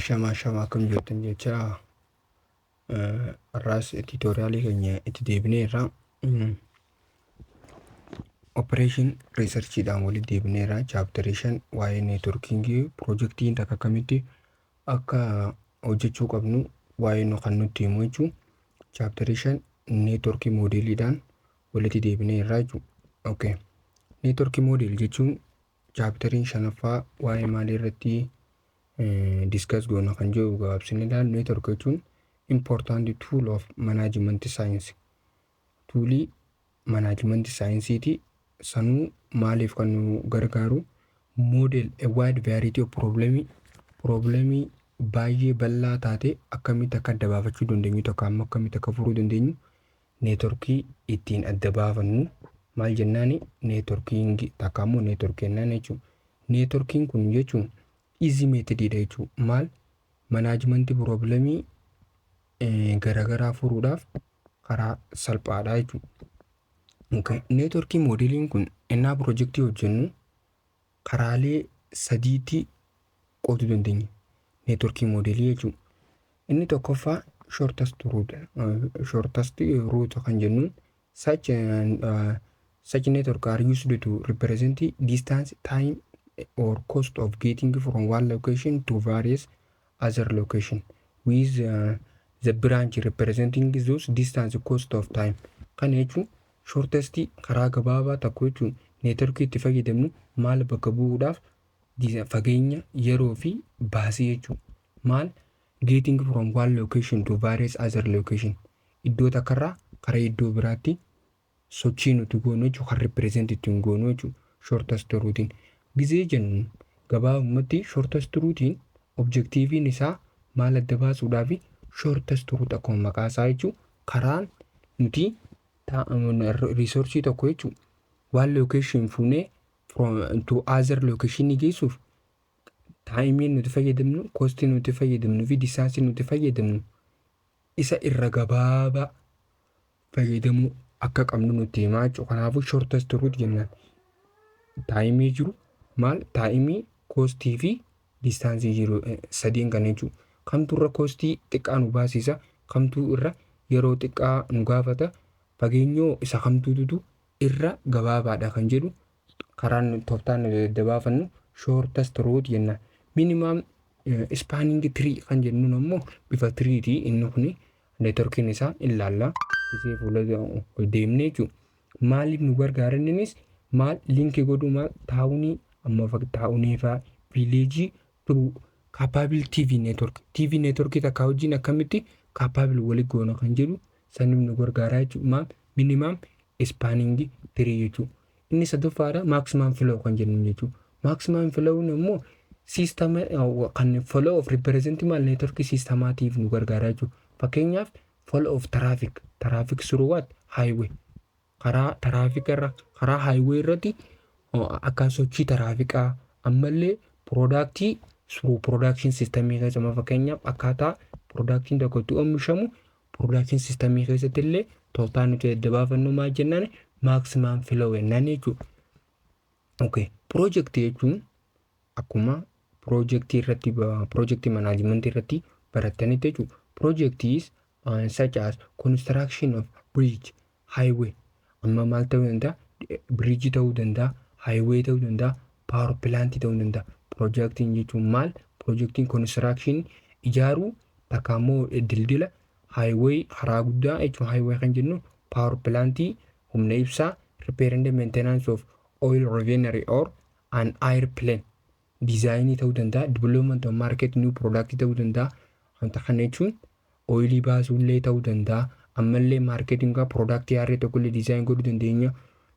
Shama akkam jirtan jecha har'aas tiitoriyaalii keenya itti deebineerra. Operation Researchiidhaan walitti deebineerra. Chaaptarii 5 waa'ee neetworkiingii piroojeektiin takka akkamitti akka hojjechuu qabnu waa'ee nu kan nutti himu jechuudha. Chaaptarii 5 neetworkii moodeeliidhaan walitti deebineerra jechuudha. Okay. Neetworkii moodeel jechuun chaaptariin 5ffaa waa'ee maalii irratti discuss goona kan jiru gabaabsinee ilaallu. Network jechuun important tool of management science. Toolii management scienceeti. Sanuu maaliif kan nu gargaaru model a wide variety of problemii baay'ee bal'aa taate akkamitti akka adda baafachuu dandeenyu tokko amma akkamitti akka furuu dandeenyu neetworkii ittiin adda baafannu maal jennaani neetworkiingi takka ammoo neetworkii jennaan jechuudha. Neetworkiin kun jechuun easy methodidha jechuudha. Maal manaajimentii piroobilemii garaagaraa furuudhaaf karaa salphaadha jechuudha. Okay. Neetworkii moodeliin kun ennaa piroojeektii hojjennu karaalee sadiitti qooduu dandeenya. Neetworkii moodelii jechuudha. Inni tokkoffaa shortest route kan jennuun such network are used to represent distance, time or cost of getting from one location to various other location with the branch representing those distance, cost of time. Kana jechuun shortest karaa gabaabaa tokko jechuun neetworkii itti fayyadamnu maal bakka bu'uudhaaf fageenya yeroo fi baasii jechuudha. Maal getting from one location to various other location iddoo takkarraa karaa iddoo biraatti sochii nuti goonu jechuudha. Kan represent ittiin goonu jechuudha shortest route. Gizee jennu gabaabumatti shortest route objektiiviin isaa maal adda baasuudhaaf shortest route akkuma maqaa isaa jechuudha. Karaan nuti resource tokko jechuudha. One location fuunee from to other location geessuuf taayimii nuti fayyadamnu, koostii nuti fayyadamnu fi distaansii nuti fayyadamnu isa irra gabaabaa fayyadamuu akka qabnu nutti himaa jechuudha. Kanaafuu shortest route jennaan. Taayimii jiru maal taayimii, koostii fi distaansii jiru sadiin kan jechuudha. Kamtu irra koostii xiqqaa nu baasisa, kamtu irra yeroo xiqqaa nu gaafata, fageenyoo isa kamtuutu irra gabaabaadha kan jedhu karaan tooftaan adda baafannu shortest route jennaan. Minimum spanning tree kan jennuun ammoo bifa tiriitii. Inni kun neetworkiin isaa ilaalla. Isee fuula deemnee jechuudha. Maaliif nu gargaara innis maal linkii godhuu maal taa'uunii amma taa'uunii fa'aa viileejii turuu capable TV network. TV networkii takka wajjin akkamitti capable walii goona kan jedhu saniif nu gargaara jechuudha. Maal minimum spanning tree jechuudha. Inni sadaffaadha maximum flow kan jennu jechuudha. Maximum flow immoo system kan flow of represent maal networkii systemaatiif nu gargaara jechuudha. Fakkeenyaaf flow of traffic through what highway karaa traffic irra karaa highway irratti akka sochii trafficaa ammallee productii through production systemii keessatti fakkeenyaaf akkaataa productiin tokko itti oomishamu production systemii keessatti illee tooftaan nuti adda baafannu maal jennaan maximum flow jennaan jechuudha. Okay. Projectii jechuun akkuma projectii irratti projectii management irratti barattanitti jechuudha. Projects such as construction of bridge, highway amma maal ta'uu danda'a bridge ta'uu danda'a, highway ta'uu danda'a, power plant ta'uu danda'a. Projectiin jechuun maal projectiin construction ijaaruu takka ammoo dildila, highway karaa guddaa jechuun highway kan jennu, power plant humna ibsaa, repair and maintenance of oil refinery or an airplane design ta'uu danda'a, development of market new product ta'uu danda'a. Wanta kana jechuun oilii baasuullee ta'uu danda'a, ammallee marketingaa productii haaree tokkollee design godhuu dandeenya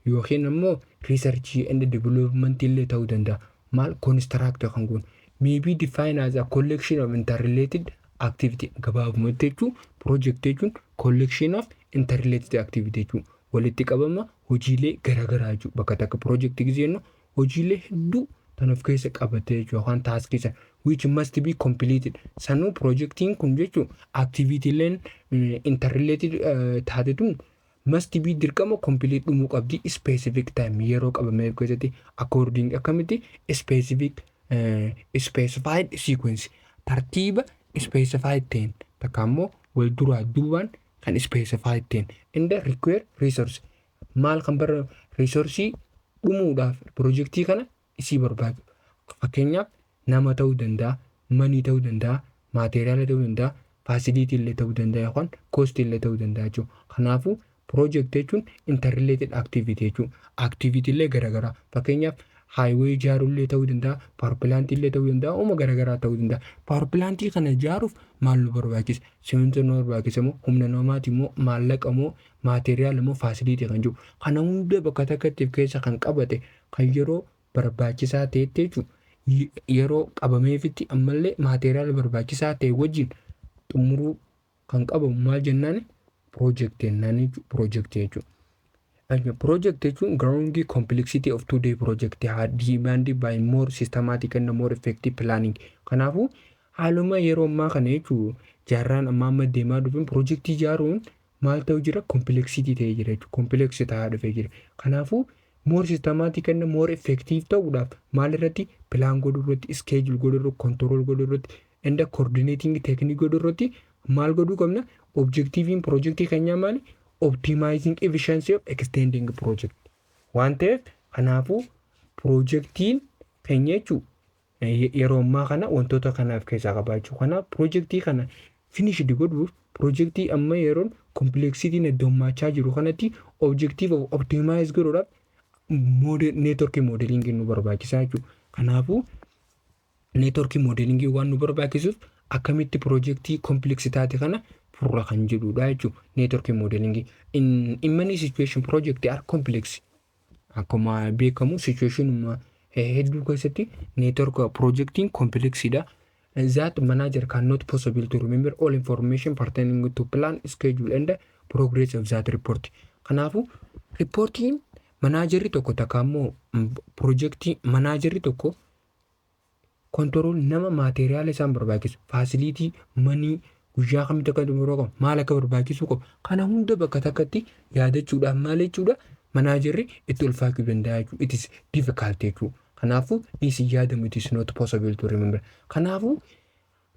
yookiin ammoo research and development illee ta'uu danda'a. Maal construct kan kun maybe define as a collection of interrelated activity. Gabaabumatti jechuun project jechuun collection of interrelated activity jechuun walitti qabama hojiilee garaagaraa jechuudha. Bakka takka project gizeenu hojiilee hedduu tan of keessa qabatee yookaan taaskiisa which must be completed. Sanuu projectiin kun jechuun activity leen interrelated taatetun must be dirqama complete dhumuu qabdi specific time yeroo qabamee keessatti according akkamitti specific specified sequence tartiiba specified ta'een takka immoo wal duraa duubaan kan specified ta'een inda require resource maal kan bara reesoorsii dhumuudhaaf piroojeektii kana isii barbaadu. Fakkeenyaaf nama ta'uu danda'a, manii ta'uu danda'a, maateriyaala ta'uu danda'a, faasiliitii illee ta'uu danda'a yookaan koostii illee ta'uu danda'a jechuudha. Kanaafuu piroojeektii jechuun interrelated activity jechuudha. Activity illee garaagaraa fakkeenyaaf haayiwee ijaaruu illee ta'uu danda'a, paawurpilaantii illee ta'uu danda'a, uuma garaagaraa ta'uu danda'a. Paawurpilaantii kana ijaaruuf maal nu barbaachisa? Simintoo nu barbaachisa moo humna namaati moo maallaqa moo maateriyaala moo faasiliitii kan jiru. Kana hunda bakka takkatti keessa kan qabate kan yeroo barbaachisaa ta'etti jechuudha. Yeroo qabameefitti ammallee maateriyaala barbaachisaa ta'e wajjin xumuruu kan qabamu maal jennaan piroojeektii jennaan piroojeektii jechuudha. Project jechuun growing complexity of today project demanded by more systematic and more effective planning. Kanaafuu haaluma yeroo ammaa kana jechuun jaarraan amma deemaa dhufeen piroojeektii ijaaruun maal ta'u jira complexity ta'ee jira jechuudha. Complex ta'aa dhufee jira. Kanaafuu more systematic and more effective ta'uudhaaf maal irratti plan godhuu irratti schedule godhuu irratti control godhuu irratti and coordinating technique godhuu irratti maal godhuu qabna objectiviin piroojeektii keenyaa maali? Optimizing efficiency of extending project waan ta'eef kanaafuu piroojeektiin keenya jechuun yeroo ammaa kana wantoota kanaaf keessaa qabaachuu kanaaf piroojeektii kana finishdi godhuuf piroojeektii amma yeroon kompleksitiin heddummachaa jiru kanatti objective of optimize godhuudhaaf neetworkii moodelingii nu barbaachisaa jechuudha. Kanaafuu neetworkii moodelingii waan nu barbaachisuuf akkamitti piroojeektii kompleksitaate kana furra kan jedhudha jechuudha. Network modeling in many situation project are complex. Akkuma beekamu situation hedduu keessatti network projecting complexidha. That manager cannot possible to remember all information pertaining to plan, schedule and progress of that report. Kanaafuu reporting managerri tokko takkaammoo projectii managerri tokko control nama maateriyaala isaan barbaachisu faasiliitii manii guyyaa kamitti akka xumuruu qabu maal akka barbaachisu qabu kana hunda bakka takkatti yaadachuudhaan maal jechuudha manaajarri itti ulfaachuu danda'a jechuudha. It is difficult jechuudha. Kanaafuu dhiisii yaadamu it is not possible to remember. Kanaafuu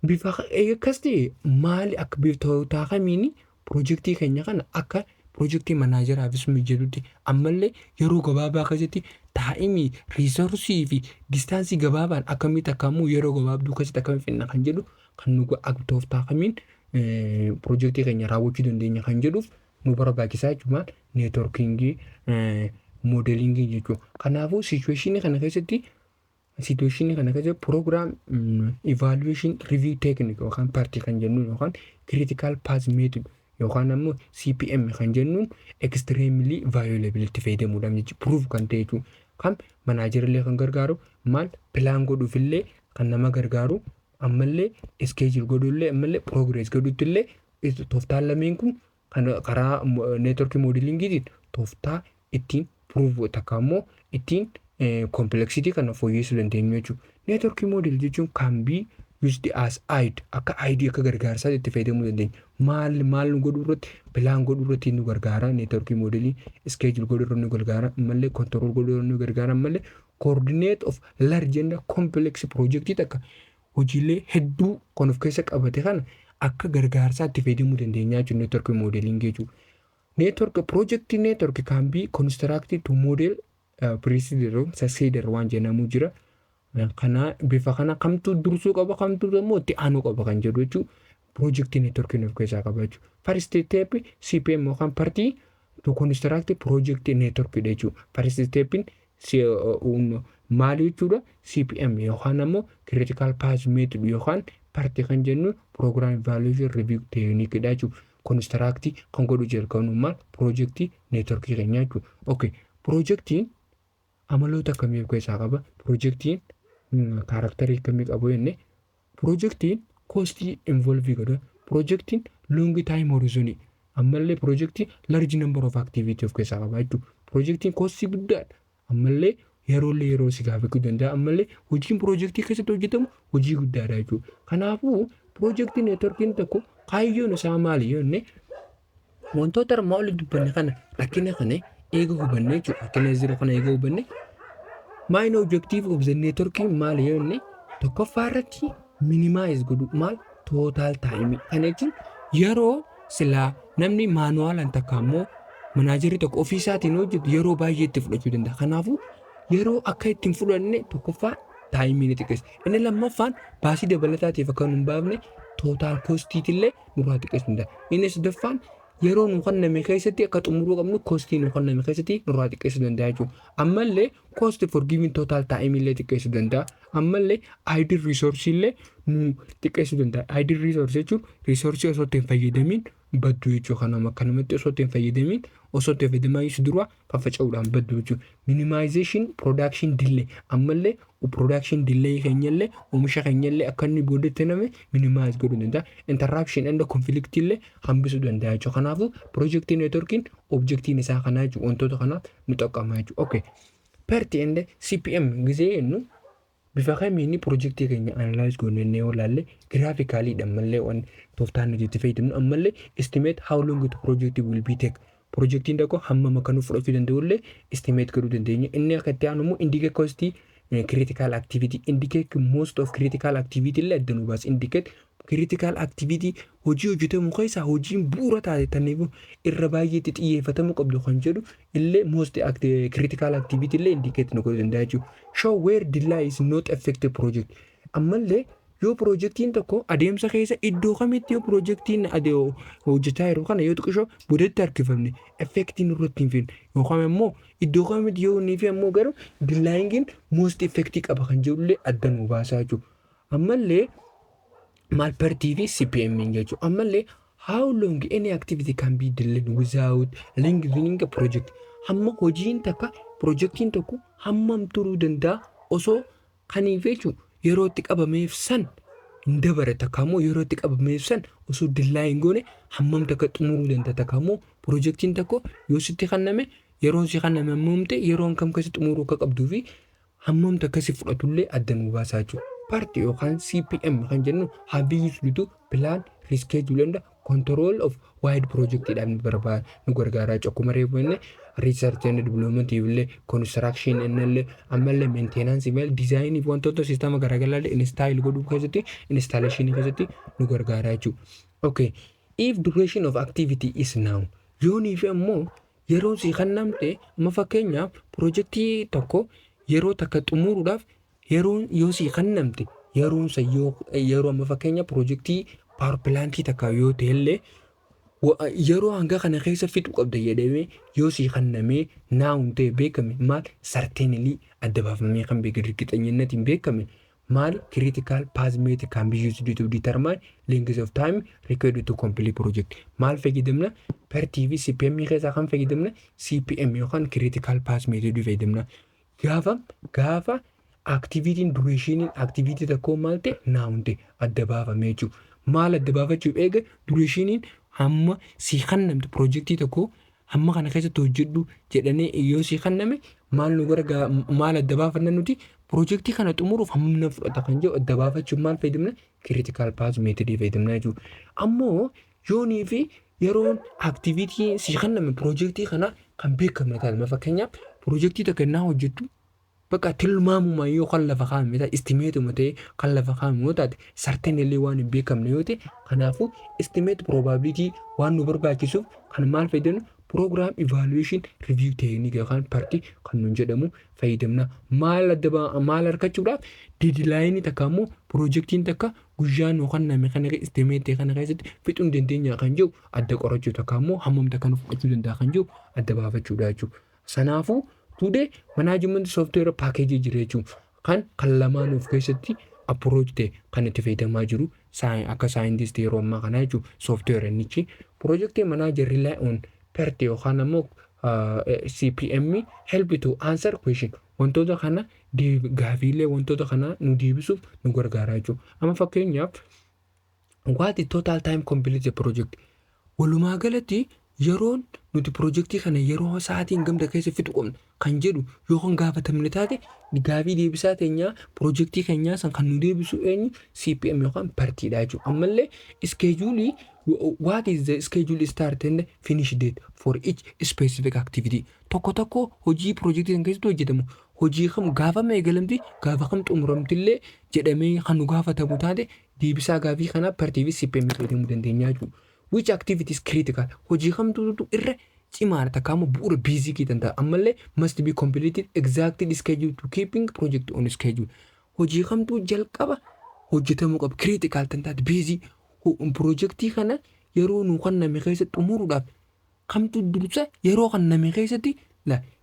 bifa akkas ta'e maali akka biftootaa kamiini piroojeektii keenya kana akka piroojeektii manaajaraafis mijaatutti ammallee yeroo gabaabaa keessatti taa'imii riisoorsii fi distaansii gabaabaan akkamitti akkamuu yeroo gabaabduu keessatti akkamitti finna kan jedhu kan nu tooftaa kamiin piroojeektii keenya raawwachuu dandeenya kan jedhuuf nu barbaachisaa jechuudha neetworkingii moodelingii jechuudha. Kanaafuu situationii kana keessatti program evaluation review technique yookaan partii kan jennuun yookaan critical path method yookaan ammoo CPM kan jennuun extremely violability fayyadamuudhaan jechuudha proof kan ta'e jechuudha. Kan manaajarillee kan gargaaru maal pilaan godhuufillee kan nama gargaaru ammallee schedule godhullee ammallee progress godhuuttillee tooftaan lameen kun kan karaa network modelingiitiin tooftaa ittiin prove takka ammoo ittiin complexity kana fooyyessuu dandeenyu jechuudha. Network model jechuun can be used as aid akka aid akka gargaarsaa itti fayyadamuu dandeenya. Maal nu godhuu irratti pilaan godhuu irratti nu gargaara network modelii schedule godhuu irratti nu gargaara ammallee control godhuu irratti nu gargaara ammallee coordinate of large and complex project takka hojiilee hedduu kan of keessa qabate kana akka gargaarsaa itti fayyadamuu dandeenya jechuudha network modeling jechuudha. Network project network can be constructed to model procedure successor waan jedhamu jira. Kana bifa kana kamtu dursuu qaba kamtu immoo itti aanuu qaba kan jedhu jechuudha. Project network of keessa qaba jechuudha. First step CPM yookaan partii to construct project network jechuudha. First step maali jechuudha CPM yookaan ammoo critical path method yookaan partii kan jennu program evaluation review technique jechuudha. Construct kan godhu jalqabnummaan project network keenya jechuudha. Okay, projectiin amaloota akkamii of keessaa qaba? Projectiin karakterii akkamii qabu jenne? Projectiin costii involve godha. Projectiin long time horizon ammallee projectiin large number of activity of keessaa qaba jechuudha. Projectiin costii guddaadha. Ammallee yeroo si gaafachuu danda'a ammallee hojiin projectii keessatti hojjetamu hojii guddaadha jechuudha. Kanaafuu projectii networkiin tokko kaayyoon isaa maali yoo jenne wantoota armaan olii dubbanne kana rakkina kana eega hubanne jechuudha. Rakkina zero kana eega hubanne main objective of the networking maali yoo jenne tokkoffaa irratti minimize godhu maal total time. Kana jechuun yeroo silaa namni maanuwaalaan takka ammoo manaajarii tokko ofiisaatiin hojjetu yeroo baay'ee itti fudhachuu danda'a. Kanaafuu yeroo akka ittiin fudhanne tokkoffaa taayimii ni xiqqeessa. Inni lammaffaan baasii dabalataatiif akka hin baafne total kostiitillee nurraa xiqqeessuu danda'a. Inni sadaffaan yeroo nu kenname keessatti akka xumuruu qabnu kostii nu kenname keessatti nurraa xiqqeessuu danda'a jechuudha. Ammallee cost for giving total time illee xiqqeessuu danda'a. Ammallee idle resource illee nu xiqqeessuu danda'a. Idle resource jechuun resource osoo ittiin fayyadamiin baddu jechuudha. Kanaaf akka namatti osoo ittiin fayyadamiin osoo ittiin fayyadamaa jiru dura faffaca'uudhaan baddu jechuudha. Minimization production delay ammallee production delay keenyallee oomisha keenyallee akka inni boodatti name minimize godhuu danda'a. Interruption and conflict illee hambisuu danda'a jechuudha. Kanaafuu project networking objectiin isaa kanaa jechuudha. Wantoota kanaaf nu xaqqama jechuudha. Okay. PERT and CPM gisee jennu bifa kamiin projectii keenya analyze goonee yoo ilaalle graphically dhammallee waan tooftaan nuti itti fayyadamnu ammallee estimate how long the project will be take. Projectiin tokko hammam akka nu fudhachuu danda'ullee estimate godhuu dandeenya. Inni akka itti aanu immoo indicate cost critical activity indicate most of critical activity illee adda nu baasa. Indicate critical activity hojii hojjetamu keessaa hojiin bu'uura taate taniif irra baay'eetti xiyyeeffatamuu qabdu kan jedhu illee most critical activity illee indicate nu godhuu danda'a jechuudha. Show where delay is not affected project. Ammallee yoo projectiin tokko adeemsa keessa iddoo kamitti yoo projectiin hojjetaa jiru kana yoo xiqqishoo boodatti harkifamne effectiin irratti hin finne yookaan immoo iddoo kamitti yoo inni fi ammoo garuu delayingin most effectii qaba kan jedhullee adda nu baasaa jechuudha. Ammallee maal PERT fi CPM jechuudha. Ammallee how long any activity can be delayed without lengthening a project. Hamma hojiin takka projectiin tokko hammam turuu danda'a osoo kaniif jechuudha. Yeroo itti qabameef san hin dabare takka ammoo yeroo itti qabameef san osoo delay hin goone hammam takka xumuruu danda'a takka ammoo projectiin tokko yoo sitti kenname yeroo si kenname hammamte yeroon kam keessa xumuruu akka qabduu fi hammam takka si fudhatullee adda nu baasaa jechuudha. PERT yookaan CPM kan jennu have used to plan, reschedule and control of wide projectidhaan nu gargaaraa jechuudha. Akkuma reeffanne research and development illee construction illee ammallee maintenance illee design fi wantoota sistema garaagaraa install godhuu keessatti installation keessatti nu gargaaraa jechuudha. Okay, if duration of activity is now yoonii fi ammoo yeroo si kennamte amma fakkeenyaaf projectii tokko yeroo takka xumuruudhaaf yeroon yoo si kennamte yeroon sa yeroo amma fakkeenya projectii power plantii takka yoo ta'ellee yeroo hanga kana keessa fixuu qabda jedhamee yoo si kennamee naawun ta'e beekame maal certainly adda baafamee kan beekamtiin beekame maal critical path method can be used to determine length of time required to complete project. Maal fayyadamna PERT fi CPM keessaa kan fayyadamna CPM yookaan critical path method fayyadamna. Gaafa activity duration activity tokko maal ta'e naawun ta'e adda baafamee jechuudha. Maal adda baafachuuf eega duration hamma si kennamte projectii tokko hamma kana keessatti hojjedhu jedhanii yoo si kenname maal nu gargaa maal adda baafanna nuti projectii kana xumuruuf hamma fudhata kan jedhu adda baafachuuf maal fayyadamna critical path method fayyadamna jechuudha. Ammoo yoonii fi yeroon activity si kenname projectii kana kan beekamne taate fakkeenyaaf projectii tokko naa hojjettu bakka tilmaamuma yoo kan lafa kaa'ame ta'e estimeetuma ta'e kan lafa kaa'ame yoo taate certainly waan hin beekamne yoo ta'e kanaafuu estimate probability waan nu barbaachisuuf kan maal fayyadamnu program evaluation review technique yookaan PERT kan nun jedhamu fayyadamna. Maal argachuudhaaf deadline takka ammoo projectiin takka guyyaan yookaan nama kana estimate kana keessatti fixuu hin dandeenya kan jiru adda qorachuu takka ammoo hammam takka nu fudhachuu danda'a kan jiru adda baafachuudha jechuudha. Sanaafuu today management software package jira jechuudha. Kan lamaan of keessatti approach ta'e kan itti fayyadamaa jiru akka scientist yeroo ammaa kana jechuudha. Software innichi project manager rely on PERT yookaan ammoo CPM help to answer question. Wantoota kana gaafiilee wantoota kana nu deebisuuf nu gargaara jechuudha. Amma fakkeenyaaf what is total time complete project? Walumaa galatti yeroon nuti projectii kana yeroo sa'aatiin gamda keessa fixu qabna kan jedhu yoo gaafatamne taate gaafii deebisaa teenyaa projectii keenyaa san kan nu deebisu eenyu CPM yookaan PERTidha jechuudha. Ammallee schedule what is the schedule start and finish date for each specific activity. Tokko hojii projectii kan keessatti hojjetamu hojii kam gaafa eegalamti gaafa kam xumuramtillee jedhamee kan nu gaafatamu taate deebisaa gaafii kanaa partii CPM fayyadamuu dandeenya jechuudha. Which activity is critical? Hojii kamtu irra cimaadha takka ammoo bu'uura beezikii danda'a. Ammallee must be completed exactly scheduled to keeping project on schedule. Hojii kamtu jalqaba hojjetamuu qaba. Critical tantaate beezii projektii kana yeroo nu kanname keessatti xumuruudhaaf kamtu dursa yeroo kanname keessatti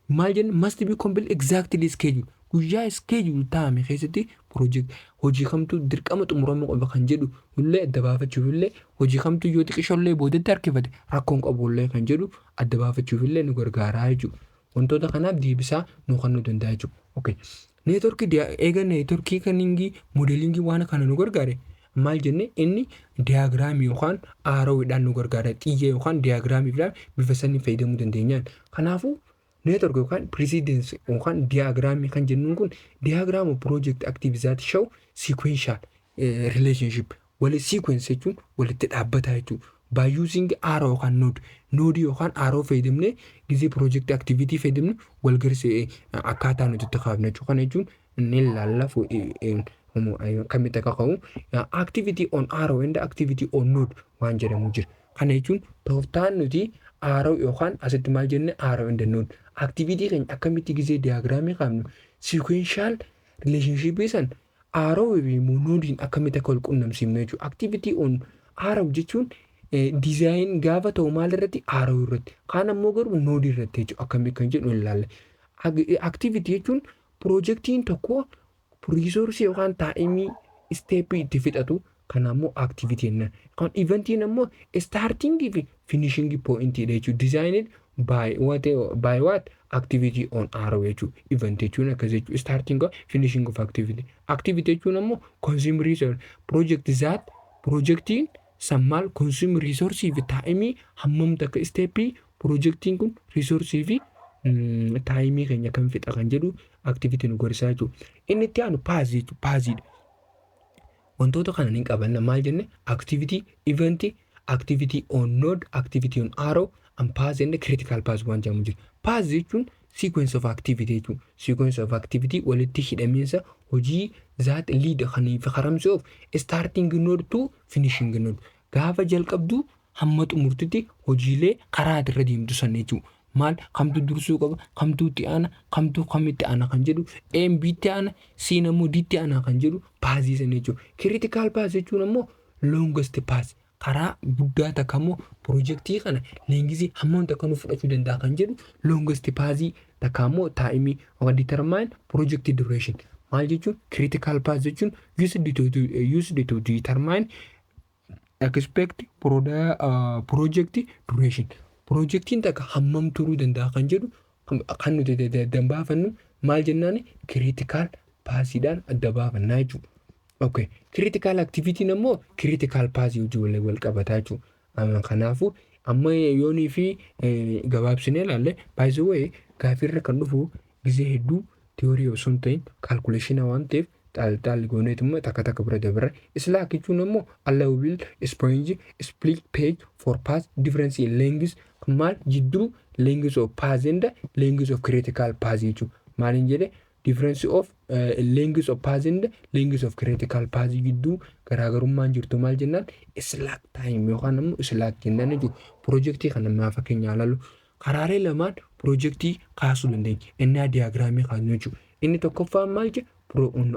maal jenna must be complete exactly schedule. Guyyaa schedule taa'ame keessatti project hojii kamtu dirqama xumuramuu qaba kan jedhu illee adda baafachuuf illee hojii kamtu yoo xiqqishollee boodatti harkifate rakkoon qabullee kan jedhu adda baafachuuf illee nu gargaaraa jechuudha. Wantoota kanaaf deebisaa nu kennuu danda'a jechuudha. Okay. Neetworkii eega neetworkii kaniingii modeelingii waan kana nu gargaare maal jenne inni diyaagiraamii yookaan aaroowidhaan nu gargaara. Xiyya yookaan diyaagiraamiidhaan bifa sanii fayyadamuu dandeenyaan. Kanaafuu network yookaan precedence yookaan diagram kan jennuun kun diagram of project activities that show sequential relationship wali sequence jechuun walitti dhaabbata jechuudha. By using arrow yookaan node yookaan arrow fayyadamnee gisee project activity fayyadamnu wal garsee akkaataa nuti itti kaafne jechuudha. Kana jechuun inni lallaaf kamitti akka ka'u activity on arrow and activity on node waan jedhamu jira. Kana jechuun tooftaan nuti arrow yookaan asitti maal jenne arrow and node activity kan akkamitti gisee diagram qabnu sequential relationship isan arrow fi node akkamitti akka wal qunnamsiifnu jechuudha. Activity on arrow jechuun design gaafa ta'u maal irratti arrow irratti kaan ammoo garuu node irratti jechuudha. Akkamitti kan jedhu ilaalla. Activity jechuun projectiin tokko resource yookaan taa'imii step itti fixatu kan ammoo activity jenna. Kan eventiin ammoo starting fi finishing point jechuudha. Designed by what activity on arrow jechuudha. Event jechuun akkas jechuudha. Starting of finishing of activity. Activity jechuun ammoo consume resource project that projectiin sammaal consume resource fi taa'imii hammam takka step projectiin kun resource fi taa'imii keenya kan fixa kan jedhu activity nu gorsaa jechuudha. Inni itti aanu paasiidha. Wantoota kana ni qabanna maal jenne activity, event, activity on node, activity on arrow, and path and critical path waan jedhamu jira. Path jechuun sequence of activity jechuudha. Sequence of activity walitti hidhamiinsa hojii zaat lead kanii fi karamsuuf starting node to finishing node. Gaafa jalqabdu hamma xumurtutti hojiilee karaa irra deemtu sana jechuudha. Maal kamtu dursuu qaba, kamtu itti aana, kamtu kamitti aana kan jedhu, M bitti aana, C ammoo Dtti aana kan jedhu paasii sana jechuudha. Critical path jechuun ammoo longest path. Karaa guddaa takka ammoo projectii kana leengisii hammam takka nu fudhachuu danda'a kan jedhu longest path takka ammoo taa'imii determine project duration. Maal jechuun critical path jechuun used to determine expect project duration. Projektiin takka hammam turuu danda'a kan jedhu kan nuti baafannu maal jennaani critical paasiidhaan adda baafannaa jechuudha. Okay. Critical activity ammoo critical paasii hojii wal qabataa jechuudha. Kanaafuu amma yoonii fi gabaabsinee ilaalle by the way gaaffiirra kan dhufu gisee hedduu theory osoo hin ta'in calculation waan ta'eef xaal gooneetummaa takka bira dabarra. Slack jechuun ammoo allowable sponge split page for path difference in length maal jidduu length of path and length of critical path jechuudha. Maaliin jedhe difference of length of path and length of critical path jidduu garaagarummaan jirtu maal jennaan slack time yookaan ammoo slack jennaan jechuudha. Projektii kana maa fakkeenya ilaalu karaalee lamaan projektii kaasuu dandeenya. Inni diyaagiraamii kaasnu jechuudha. Inni tokkoffaan maal jedhe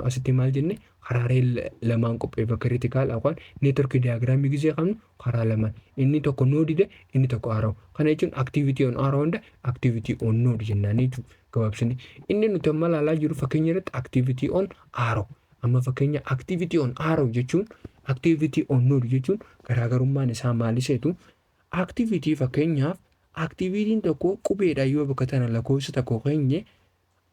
asitti maal jenne karaalee lamaan qopheeffa critical yookaan network diagram gisee qabnu karaa lamaan inni tokko node inni tokko arrow. Kana jechuun activity on arrow and activity on node jennaan jechuudha. Gabaabsine inni nuti amma ilaalaa jiru fakkeenya irratti activity on arrow. Amma fakkeenya activity on arrow jechuun activity on node jechuun garaagarummaan isaa maali seetu activity fakkeenyaaf activity'n tokko qubeedhaan yoo bakka tana lakkoofsa tokko keenye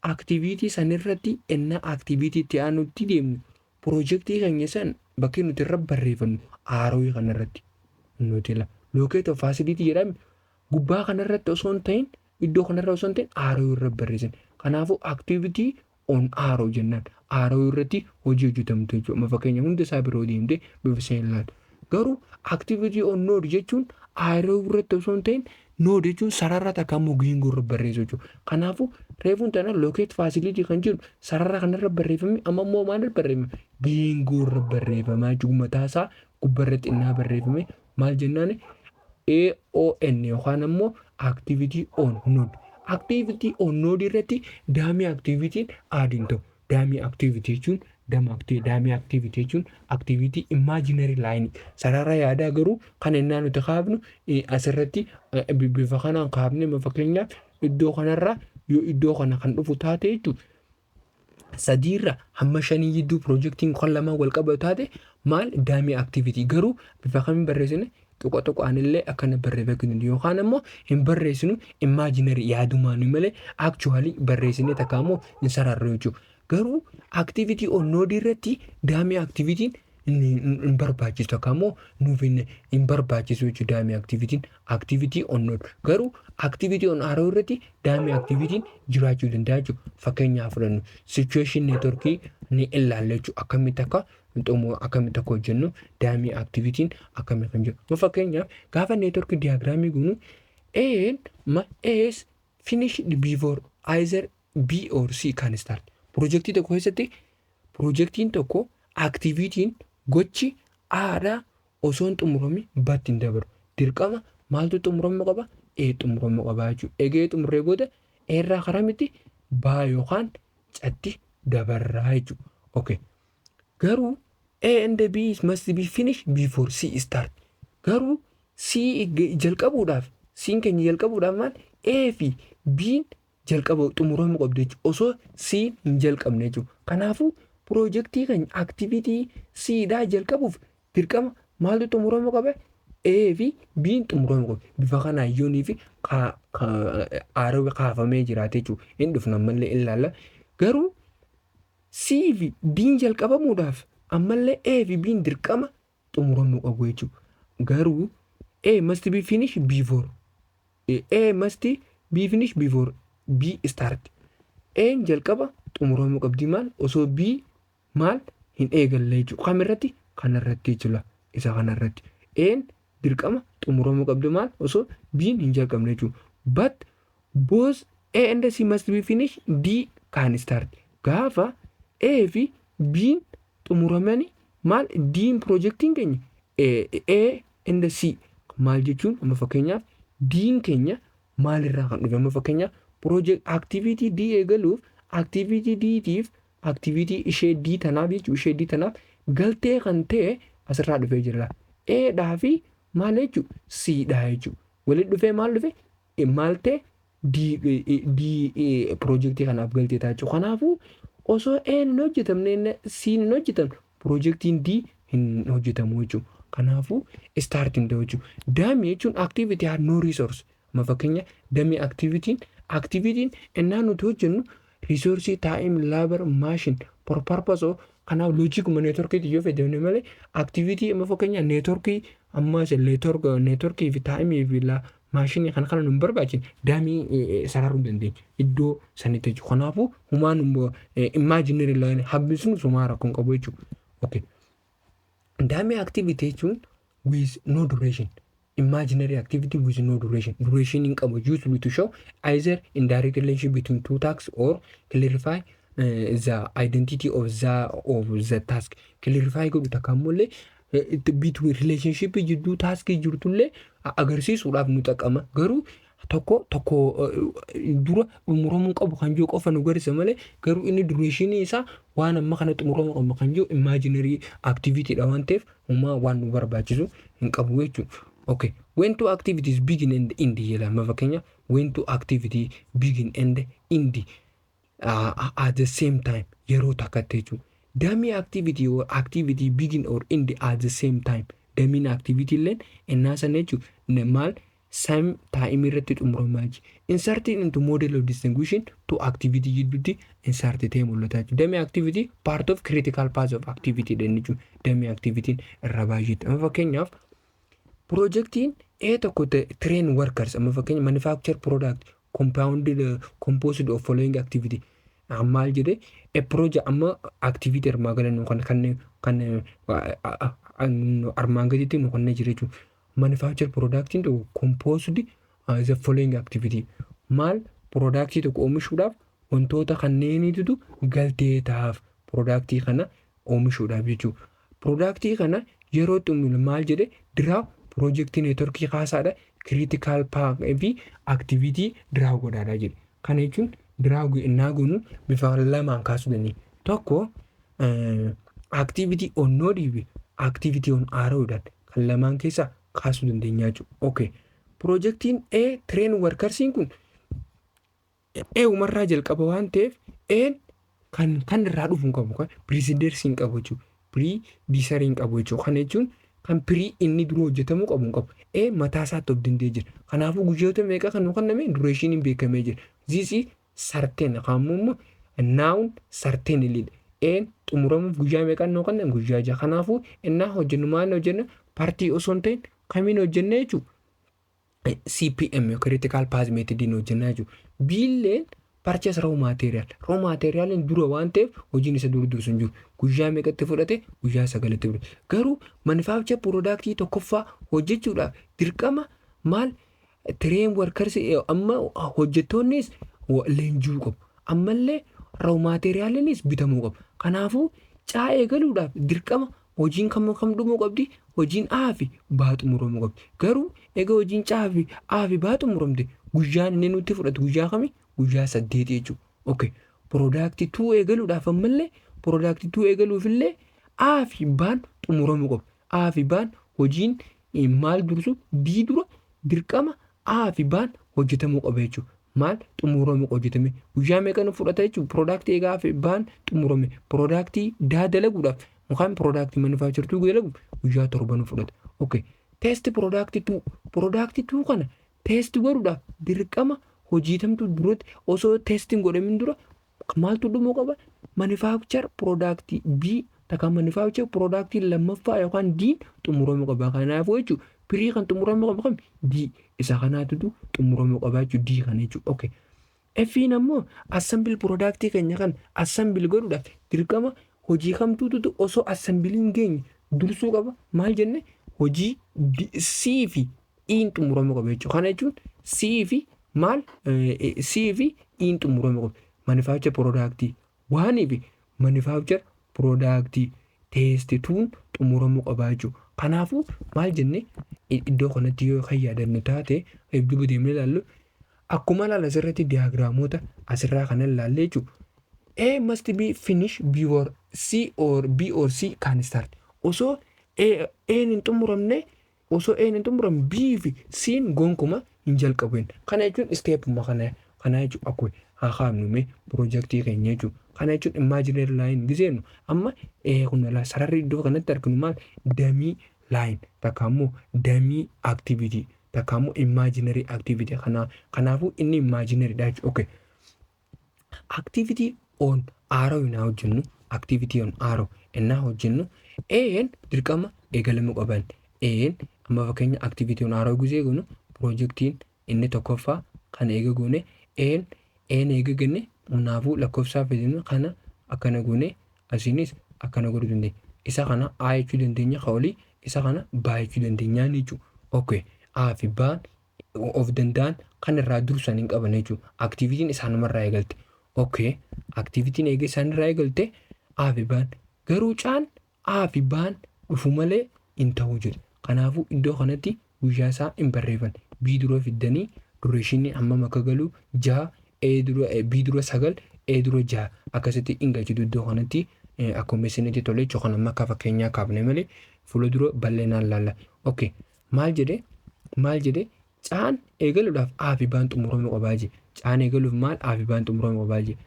activity sanirratti enna activity itti aanutti deemnu projectii keenya san bakki nuti irra barreeffannu arrow kanarratti nuti locate of facility jedhame gubbaa kanarratti osoo hin ta'in iddoo kanarra osoo hin ta'in arrow irra barreessan. Kanaafuu activity on arrow jennaan arrow irratti hojii hojjetamtu jechuudha. Fakkeenya hunda isaa biroo deemtee bifa seenaan garuu activity on node jechuun arrow irratti osoo hin ta'in Node jechuun sarara takka immoo geengoo irra barreessu jechuudha. Kanaafuu reefuun tana locate facility kan jedhu sarara kanarra barreeffame amma immoo maal barreeffame geengoo irra barreeffamaa jechuudha. Mataasaa gubbarratti innaa barreeffame maal jennaan AON yookaan immoo activity on node. Activity on node irratti daamii activitiin aadiin ta'u. Daamii activity jechuun daamii activity jechuun activity imaginary line sarara yaadaa garuu kan innaa nuti kaafnu asirratti bifa kanaan kaafne fakkeenyaaf iddoo kanarraa yoo iddoo kana kan dhufu taate jechuudha. Sadiirra hamma 5 jidduu piroojeektiin kan lamaan wal qabatu taate maal daamii activity garuu bifa kamiin barreessine tokko anillee akkana barreeffachuu yookaan immoo hin barreessinu imaginary yaadumaan malee actually barreessine takka immoo hin sararru jechuudha. Garuu activity on node irratti daamii activitiin hin barbaachisu takka immoo nuuf hin barbaachisu jechuudha. Daamii activitiin activity on node garuu activity on arrow irratti daamii activitiin jiraachuu danda'a jechuudha. Fakkeenyaaf fudhannu situation networkii ni ilaalla jechuudha. Akkamitti akka hojjennu daamii activitiin akkamitti kan jiru. Fakkeenyaaf gaafa network diagraamii goonu AS finished before either B or C can start. Projektii tokko keessatti projektiin tokko activitiin gochi aadaa osoo hin xumuramiin batti hin dabaru. Dirqama maaltu xumuramuu qaba? Xumuramuu qaba jechuudha. Egaa xumuree booda irraa karamitti baa yookaan catti dabarraa jechuudha. Okay. Garuu A and B must be finished before C start. Garuu C jalqabuudhaaf C'n keenya jalqabuudhaaf maal A fi B'n jalqaba xumuramuu qabdu jechuudha. Osoo C'n hin jalqabne jechuudha. Kanaafuu piroojeektii keenya activity C'dhaa jalqabuuf dirqama maaltu xumuramuu qaba? A fi B'n xumuramuu qaba. Bifa kanaan yoonii fi aaroo kaafamee jiraate jechuudha. Hin dhufna ammallee ilaalla. Garuu C fi D'n jalqabamuudhaaf ammallee A fi B'n dirqama xumuramuu qabu jechuudha. Garuu A must be finished before B start. A'n jalqaba xumuramuu qabdi maal osoo B maal hin eegalle jechuudha. Kamirratti? Kanarratti jechuudha. Isa kanarratti. A'n dirqama xumuramuu qabdi maal osoo B'n hin jalqabne jechuudha. But both A and C must be finished D can start. Gaafa A fi B'n xumuramani maal D'n piroojeektiin keenya A and C maal jechuun amma fakkeenyaaf D'n keenya maalirraa kan dhufe amma fakkeenyaaf project activity D eegaluuf activity D'tiif activity ishee D tanaaf jechuudha. Ishee D tanaaf galtee kan ta'e asirraa dhufee jira. Dhaa fi maal jechuudha Cdhaa jechuudha. Walitti dhufee maal dhufe maal ta'e D projectii kanaaf galtee ta'a jechuudha. Kanaafuu osoo A'n hin hojjetamne C'n hin hojjetamne projectiin D hin hojjetamu jechuudha. Kanaafuu starting ta'u jechuudha. Daamii jechuun activity had no resource. Amma fakkeenya daamii activitiin innaa nuti hojjennu resource time labor machine for purpose of kanaaf loojikuma networkiiti yoo fayyadamne malee activity amma fakkeenya networkii ammas networkii fi time fi maashinii kana nu barbaachine daamii sararuu dandeenya iddoo sanitti jechuudha. Kanaafuu humaan imaginary line habbisnu sumaa rakkoon qabu jechuudha. Okay. Daamii activity jechuun with no duration. Imaginary activity with no duration. Duration in qabu used to show either indirect relationship between two tasks or clarify the identity of the task. Clarify godhu takka ammallee between relationship jidduu task jirtullee agarsiisuudhaaf nu xaqama. Garuu tokko dura xumuramuu qabu kan jiru qofa nu garisa malee garuu inni duration isaa waan amma kana xumuramuu qabu kan jiru imaginary activity dha waan ta'eef waan nu barbaachisu hin qabu jechuudha. Okay, when two activities begin and end jedhama fakkeenya when two activity begin and end at the same time yeroo takkatti jechuudha. Daamii activity or activity begin or end at the same time. Daamiin activity illeen innaa sana jechuudha maal same time irratti xumuramaa jechuudha. Inserted into model of distinguishing two activity jidduutti insert ta'ee mul'ata jechuudha. Daamii activity part of critical path of activity dha jechuudha. Daamii activity irra baay'eetti. Amma fakkeenyaaf projectiin tokko train workers amma fakkeenya manufacture product composed of following activity maal jedhe project amma activity armaan galan kan armaan gaditti nu kanneen jira jechuudha. Manufacture productiin composed the following activity. Maal productii tokko oomishuudhaaf wantoota kanneenitu galtee ta'aaf productii kana oomishuudhaaf jechuudha. Productii kana yeroo xumuru maal jedhe draw project network kaasaadha. Critical part fi activity draw godhaadha jedhe. Kana jechuun draw innaa goonu bifa lamaan kaasuu dandeenya. Tokko activity on node fi activity on arrowdhaan kan lamaan keessaa kaasuu dandeenya jechuudha. Okay. Projectiin A train workersiin kun umarraa jalqaba waan ta'eef kan irraa dhufu hin qabu. Presidensiin qabu jechuudha. Predecessoriin qabu jechuudha. Kana jechuun kan inni dura hojjetamuu qabu hin qabu. Mataa isaatti of danda'ee jira. Kanaafuu guyyoota meeqa kan kenname duration hin beekamee jira. This is certain qaamummaa noun certainly. Xumuramuuf guyyaa meeqa nuu kennan guyyaa 6. Kanaafuu innaa hojjennu maal hojjenna partii osoo hin ta'in kamiin hojjenna jechuudha. CPM critical path method hojjenna jechuudha. Billeen purchase raw material. Raw material dura waan ta'eef hojiin isa dursu hin jiru. Guyyaa meeqatti fudhate guyyaa 9tti fudhate. Garuu manufacture productii tokkoffaa hojjechuudhaaf dirqama maal train workers amma hojjettoonnis leenjuu qabu. Ammallee raw materialiinis bitamuu qabu. Kanaafuu caa eegaluudhaaf dirqama hojiin kam dhumuu qabdi. Hojiin A fi B xumuramuu qabdi. Garuu egaa hojiin C fi A fi B xumuramte guyyaan inni nutti fudhatu guyyaa kami guyyaa 8 jechuudha. Okay. Productii 2 eegaluudhaaf ammallee productii 2 eegaluufillee A fi B xumuramuu qabu. A fi B hojiin maal dursu B dura dirqama A fi B hojjetamuu qaba jechuudha. Maal xumuramuu hojjetame guyyaa meeqa nu fudhata jechuudha. Productii egaa fi B xumurame productii dalaguudhaaf mukaan productii manufacture 2 dalagu guyyaa 7 nu fudhata. Okay. Test productii 2 kana test godhuudhaaf dirqama hojiitamtu duratti osoo testing godhamin dura maaltu dhumuu qaba manufacture productii B takka manufacture productii lammaffaa yookaan D xumuramuu qaba. Kanaafuu jechuudha pirii kan xumuramuu qaba D isa kanaatu xumuramuu qaba jechuudha D kana jechuudha. Okay. F'n ammoo assemble productii keenya kan assemble godhuudhaaf dirqama hojii kamtuutu osoo assembliin geenye dursuu qaba. Maal jenne hojii C fi E xumuramuu qaba jechuudha. Kana jechuun C fi maal C fi E xumuramuu qaba. Manufacture productii 1 fi manufacture productii test 2 xumuramuu qaba jechuudha. Kanaafuu maal jenne iddoo kanatti yoo kan yaadannu taate duuba deemnee ilaallu akkuma ilaala asirratti diyaagiraamoota asirraa kana ilaalle jechuudha. A must be finished before C or B or C can start. Osoo A hin xumuramne osoo A hin xumuramne B fi C gonkuma hin jalqabin. Kana jechuun stepuma kana jechuudha. Akkuma haamnume projectii keenya jechuudha. Kana jechuun imaginary line gizeenu amma kun sararri iddoo kanatti arginu maal dummy line takka ammoo dummy activity takka ammoo imaginary activity. Kanaafuu inni imaginary dha jechuudha. Okay. Activity on arrow innaa hojjennu activity on arrow innaa hojjennu dirqama eegalamuu qaban. Amma fakkeenya activity on arrow gizee goonu projectiin inni tokkoffaa kan eega goone eega genne kanaafuu lakkoofsaaf jedhinu kana akkana goone asiinis akkana godhuu dandeenya. Isa kana A jechuu dandeenya olii isa kana B jechuu dandeenya jechuudha. Okay. A fi B of danda'an kan irraa dursan hin qaban jechuudha. Activitiin isaanumarraa eegalte. Okay. Activitiin eega isaanirraa eegalte A fi B garuu caan A fi B dhufu malee hin ta'uu jedhe. Kanaafuu iddoo kanatti guyyaa isaa hin barreeffan. B dura fiddanii dureeshinii hammam akka galu 6 B dura 9 A dura 6 akkasitti hin galchitu iddoo kanatti akkuma isinitti tole jechuudha. Kan amma akka fakkeenyaa kaafne malee fuula dura bal'inaan laalla. Okay. Maal jedhe caan eegaluudhaaf A fi B xumuramuu qabaa jedhe. Caan eegaluuf maal A fi B xumuramuu qabaa jedhe.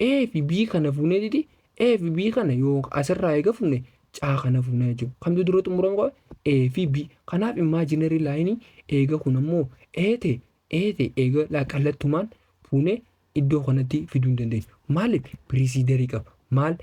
A fi B kana fuunee didi A fi B kana yoo asirraa eega fuune caa kana fuunee jechuudha. Kamtu dura xumuramuu qaba A fi B. Kanaaf imaginary line eega kun ammoo eete eega qallattumaan fuunee iddoo kanatti fiduu hin dandeenyu. Maaliif precedere qaba. Maal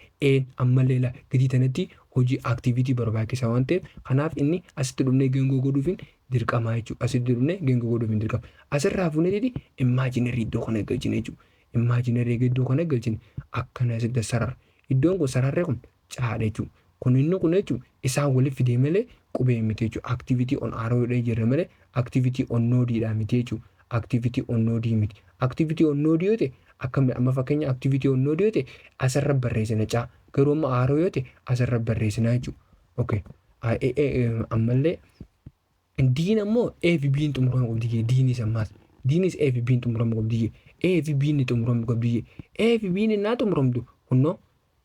ammallee gadi tanatti hojii activity barbaachisaa waan ta'eef kanaaf inni asitti dhufnee geengoo godhuufin dirqamaa jechuudha. Asitti dhufnee geengoo godhuufin dirqama. Asirraa fuunee didi imaginary iddoo kana galchine jechuudha. Imaginary iddoo kana galchine akkana asitti sarara. Iddoon kun sararree kun caadha jechuudha. Kun jechuudha isaan waliif fidee malee qubee miti jechuudha. Activity on arrow dha jirre malee activity on node dha miti jechuudha. activity on node miti. Activity on node yoo ta'e akkam amma fakkeenya activity on node yoo ta'e asirra barreessina caa garuu amma aaroo yoo ta'e asirra barreessina jechuudha. Okay. Ammallee diin ammoo A fi B'n xumuramuu qabdi jee diinis ammaas diinis A fi B'n xumuramuu qabdi jee A fi B'n xumuramuu qabdi jee A fi B'n innaa xumuramtu kunnoo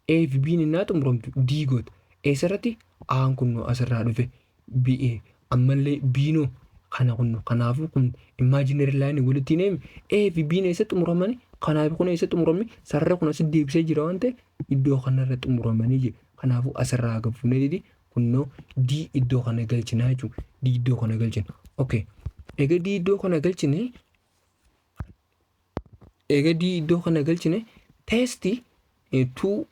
A fi B'n innaa xumuramtu D goota eessarratti A'n kunnoo asirraa dhufe BA ammallee B'noo kana kunnoo kanaafuu kun imaginary line walitti neemi A fi B'n eessa xumuramani kanaaf kun eessa xumuramni sarara kun asii deebisee jira waan ta'e iddoo kanarra xumuramanii jee kanaafuu asirraa gafuunee didi kunnoo D iddoo kana galchinaa jechuudha. D iddoo kana galchina. Okay. Egaa D iddoo kana galchine testi tu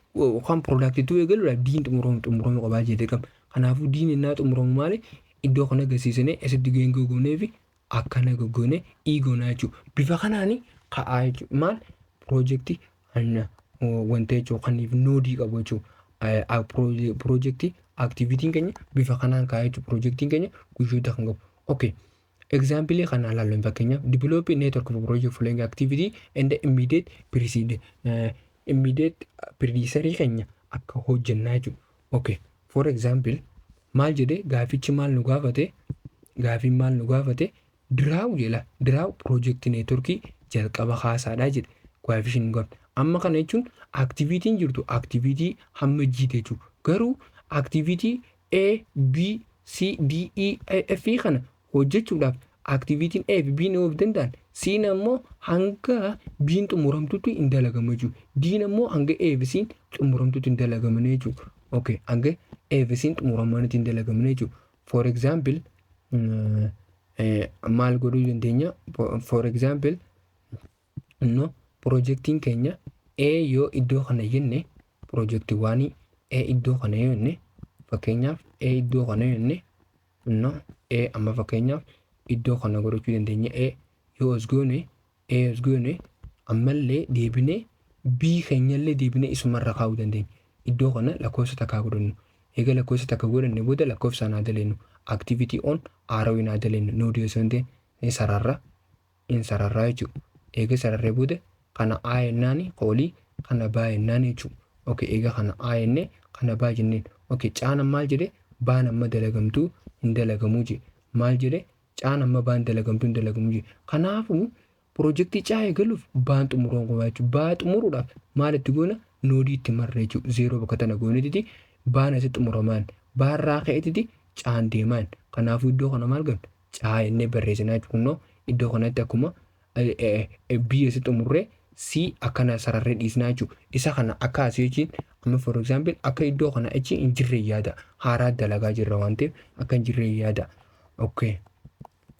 kan product tu egaluudha D xumuramuu qabaa jedhee qaba. Kanaafuu D innaa xumuramu maali iddoo kana galsiisanii asitti goonee fi akkana goonee goonaa jechuudha. Bifa kanaanii ka'aa jechuudha. Maal projectii wanta jechuudha kaniif noodii qabu jechuudha. Projectii activity keenya bifa kanaan ka'aa jechuudha. Projectiin keenya guyyoota kan qabu. Okay. Example kana ilaallu fakkeenyaaf develop a network of project following activity and the immediate predecessor keenya akka hojjennaa jechuudha. Okay. For example maal jedhee gaafichi maal nu gaafate draw jedha draw project network jalqaba haasaadhaa jedhe gaafichi nu gaafate. Amma kana jechuun activity'n jirtu activity hamma jiite jechuudha. Garuu activity A, B, C, D, E, F kana hojjechuudhaaf activity'n A fi B ni of danda'an. C'n ammoo hanga B'n xumuramtutti hin dalagamu jechuudha. D'n ammoo hanga A fi C'n xumuramtutti hin dalagaman jechuudha. Okay, hanga A fi C'n xumuramanitti hin dalagaman jechuudha. For example maal godhuu dandeenya? For example projectiin keenya A yoo iddoo kana jenne projectii waan A iddoo kana yoo jenne fakkeenyaaf A iddoo kana yoo jenne A amma fakkeenyaaf iddoo kana godhachuu dandeenya A yoo as goone ammallee deebinee B keenyallee deebinee isumarra kaa'uu dandeenya. Iddoo kana lakkoofsa takkaa godhannu. Egaa lakkoofsa takka godhanne booda lakkoofsa naa daleennu. Activity on aarawii naa daleennu. Noodii osoo hin ta'in sararraa jechuudha. Egaa sararree booda kana A jennaani qoolii kana B jennaani jechuudha. Okay, egaa kana A jennee kana B jenneen. Okay, caana maal jedhee baan amma dalagamtuu hin dalagamuu jee. Maal jedhee caana amma baan dalagamtuu hin dalagamuu jee. Kanaafuu projectii caa eegaluuf baan xumuruun qabaa jechuudha. Baa xumuruudhaaf maal itti goona noodii itti marra jechuudha. Zeeroo bakka tana goonetiti baan asitti xumuramaan baarraa ka'eetiti caan deemaan. Kanaafuu iddoo kana maal gamna caa jennee barreessinaa jechuudha. Iddoo kanatti akkuma B asitti xumurree C akkana sararree dhiisnaa jechuudha. Isa kana akka asii jechuun amma for example akka iddoo kana achi hin jirre yaada. Haaraa dalagaa jirra waan ta'eef akka hin jirre yaada. Okay.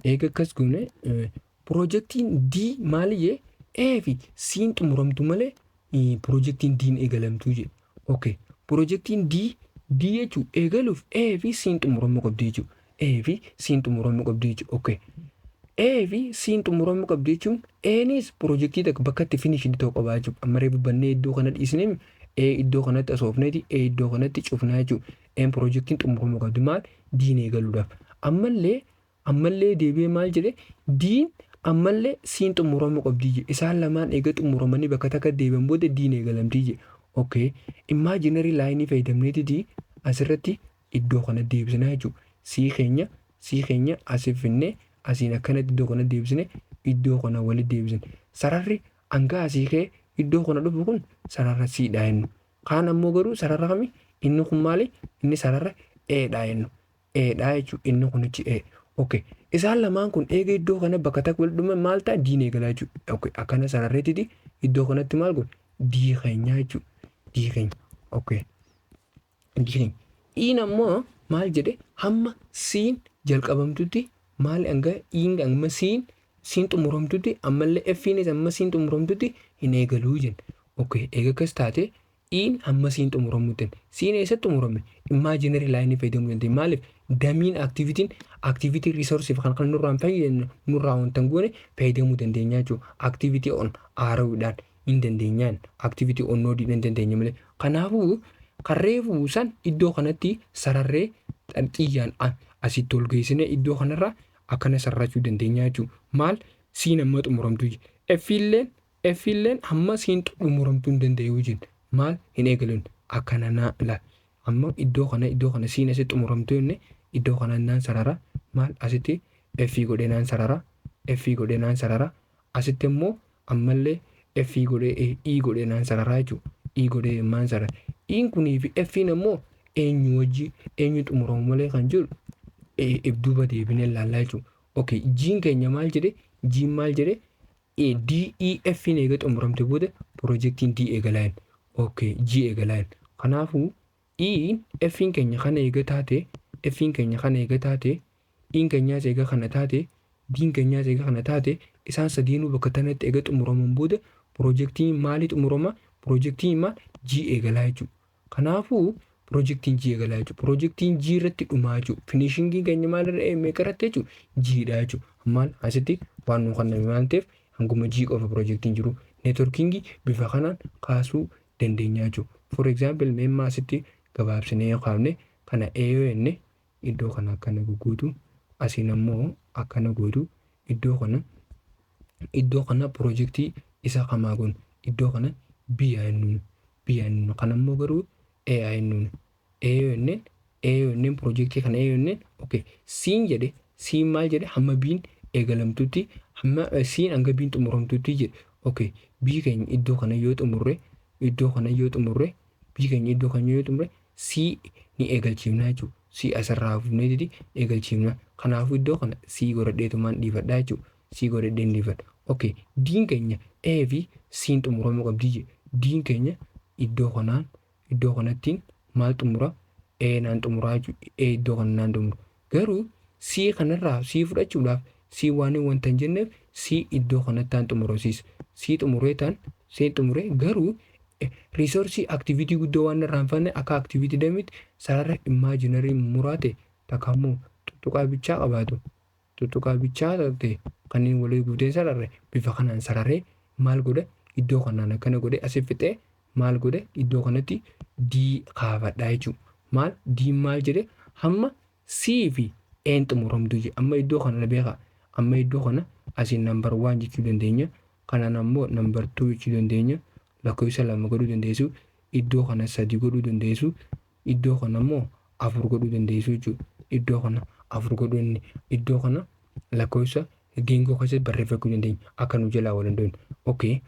Eega akkas goone projectiin D maali jee A fi C'n xumuramtu malee projectiin D'n eegalamtuu jedhe. Okay. Projectiin D jechuun eegaluuf A fi C'n xumuramuu qabdi jechuudha. A fi C'n xumuramuu qabdi jechuudha. Okay. A fi C'n xumuramuu qabdi jechuun A'nis projectii takka bakka itti finish ta'uu qabaa jechuudha. Amma reefu bannee iddoo kana dhiisnee A iddoo kanatti asoofneeti A iddoo kanatti cufnaa jechuudha. A'n projectiin xumuramuu qabdi maal D'n eegaluudhaaf. Ammallee deebi'ee maal jedhee D'n ammallee C'n xumuramuu qabdi jedhe. Isaan lamaan eega xumuramanii bakka takka deebi'an booda D'n eegalamtii jedhe. Okay. Imaginary line fayyadamneetiti asirratti iddoo kana deebisnaa jechuudha. C keenya asii finnee asiin akkanatti iddoo kana deebisnee iddoo kana walitti deebisne. Sararri hanga asii ka'ee iddoo kana dhufu kun sarara C'dha jennu. Kaan ammoo garuu sarara kami inni kun maali? Inni sarara A'dha jennu. A'dha jechuudha inni kunichi A. Okay. Isaan lamaan kun eega iddoo kana bakka takka walitti dhuman maal ta'a D'n eegalaa jechuudha. Okay. Akkana sararreetiti iddoo kanatti maal godhe D keenya jechuudha. D keenya. Okay. D keenya. Iin ammoo maal jedhe hamma C'n jalqabamtutti maal hanga Iin amma C'n xumuramtutti ammallee F'nis amma C'n xumuramtutti hin eegaluu jenna. Okay. Eega akkas taate Iin hamma C'n xumuramuutiin C'n eessatti xumurame imaginary line fayyadamuu dandeenya. Maaliif damiin activity resource kan nurraan fayyadamnu nurraa wantan goone fayyadamuu dandeenya jechuudha. Activity on aarawuudhaan hin dandeenyaan activity on noodii hin dandeenya malee. Kanaafuu karreefuu san iddoo kanatti sararree xiyyaan asitti ol geessinee iddoo kanarraa akkana sararachuu dandeenya jechuudha. Maal siin amma xumuramtu F-illeen hamma siin xumuramtuu hin danda'u jenna. Maal hin eegaluun akkana naa ilaal. Amma iddoo kana siin asitti xumuramtuu inni iddoo kana naan sarara maal asitti F godhee naan sarara asitti immoo ammallee F godhee E godhee naan sararaa jechuudha. E godhee maan sarara. Iin kunii fi F'n immoo eenyu xumuramu malee kan jiru duuba deebinee ilaallaa jechuudha. Okay, G'n keenya maal jedhee? G'n maal jedhee? DEF'n eega xumuramte booda piroojeektiin D eegalaan. Okay, G eegalaan. Kanaafuu E'n F'n keenya kana eega taate, F'n keenya kana eega taate, E'n keenyaas eega kana taate, D'n keenyaas eega kana taate, isaan sadiinuu bakka tanatti eega xumuraman booda piroojeektiin maalii xumurama? Piroojeektiin maal? G eegalaa jechuudha. Kanaafuu piroojeektiin G eegalaa jechuudha. Piroojeektiin G irratti dhumaa jechuudha. Finishingiin keenya maalirra meeqarratti jechuudha? G'dha jechuudha. Maal asitti waan nu kanname waan ta'eef hanguma G qofa piroojeektiin jiru. Neetworkiingii bifa kanaan kaasuu dandeenya jechuudha. For example meemmaa asitti gabaabsinee kaafne kana AON iddoo kana akkana guutu asiin ammoo akkana gootu iddoo kana piroojeektii isa kamaa kun iddoo kana BN kana immoo garuu AIN AON piroojeektii kana AON okay siin jedhe siin maal jedhe hamma biin eegalamtutti hamma siin hanga biin xumuramtutti jedhe okay bii keenya iddoo kana yoo xumurre bii keenya iddoo kana yoo xumurre C ni eegalchiifnaa jechuudha. C asirraa fuunee eegalchiifnaa. Kanaafuu iddoo kana C godhadheetumaan dhiifadhaa jechuudha. C godhadheen dhiifadha. Okay, D'n keenya A fi C'n xumuramuu qabdii jedhe. D'n keenya iddoo kanattiin maal xumura? A naan xumuraa jechuudha. A iddoo kana naan xumura. Garuu C kanarraa C fudhachuudhaaf C waan wanta hin jenneef C iddoo kanattaan xumurasiisa. C xumuree garuu riisoorsii aktiviitii guddoo waan irraa hin fanne akka aktiviitii damitti sarara imaajinarii muraate takka immoo tuttuqaa bichaa qabaatu. Tuttuqaa bichaa ta'e kanneen walii guuteen sararre bifa kanaan sararee maal godhe iddoo kanaan akkana godhe asii fixee maal godhe iddoo kanatti D kaafadhaa jechuudha. Maal D maal jedhe hamma C fi N xumuramtu jedhe. Amma iddoo kana beekaa. Amma iddoo kana asiin nambar 1 jechuu dandeenya. Kanaan ammoo nambar 2 jechuu dandeenya. Lakkoofsa 2 godhuu dandeessu. Iddoo kana 3 godhuu dandeessu. Iddoo kana ammoo 4 godhuu dandeessu jechuudha. Iddoo kana 4 godhuu iddoo kana lakkoofsa geengoo keessatti barreeffachuu dandeenya. Akka nu jalaa wal danda'u. Okay.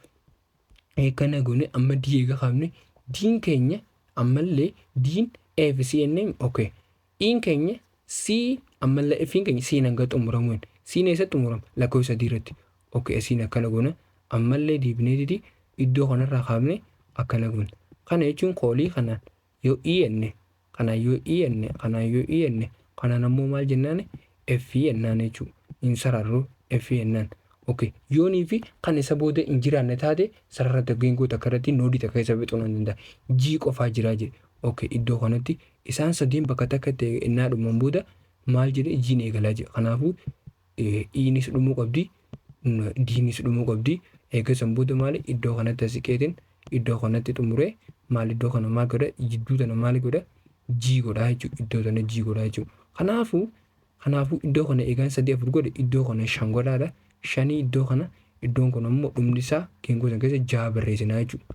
Kana goone amma D eega qabne D'n keenya ammallee D'n A fi C okay. E'n keenya C ammallee F'n keenya C hanga xumuramuun. C'n eessatti xumurama? Lakkoofsa 3 irratti. Okay, asiin akkana goona ammallee deebineetiti iddoo kanarraa kaafne akkana goona. Kana jechuun koolii kanaan yoo enne kanaan ammoo maal jennaan F jennaan jechuudha. Hin sararru F jennaan. Okay, yoonii fi kan isa booda hin jiraanne taate sarara geengoo takka irratti noodii takka isa fixuu nan danda'a. G qofaa jiraa jedhe. Okay, iddoo kanatti isaan sadiin bakka takka ta'e innaa dhuman booda maal jedhe G'n eegalaa jedha. Kanaafuu E'nis dhumuu qabdi, D'nis dhumuu qabdi. Eegasan booda maali iddoo kanatti asiqeetiin iddoo kanatti xumuree maal iddoo kana maal godha jidduu tana maal godha G godhaa jechuudha. Iddoo tana G godhaa jechuudha. Kanaafuu iddoo kana eegaan 3-4 godhe iddoo kana 5 godhaadha. 5 iddoo kana iddoon kun ammoo dhumni isaa geengoo sana keessa 6 barreessinaa jechuudha.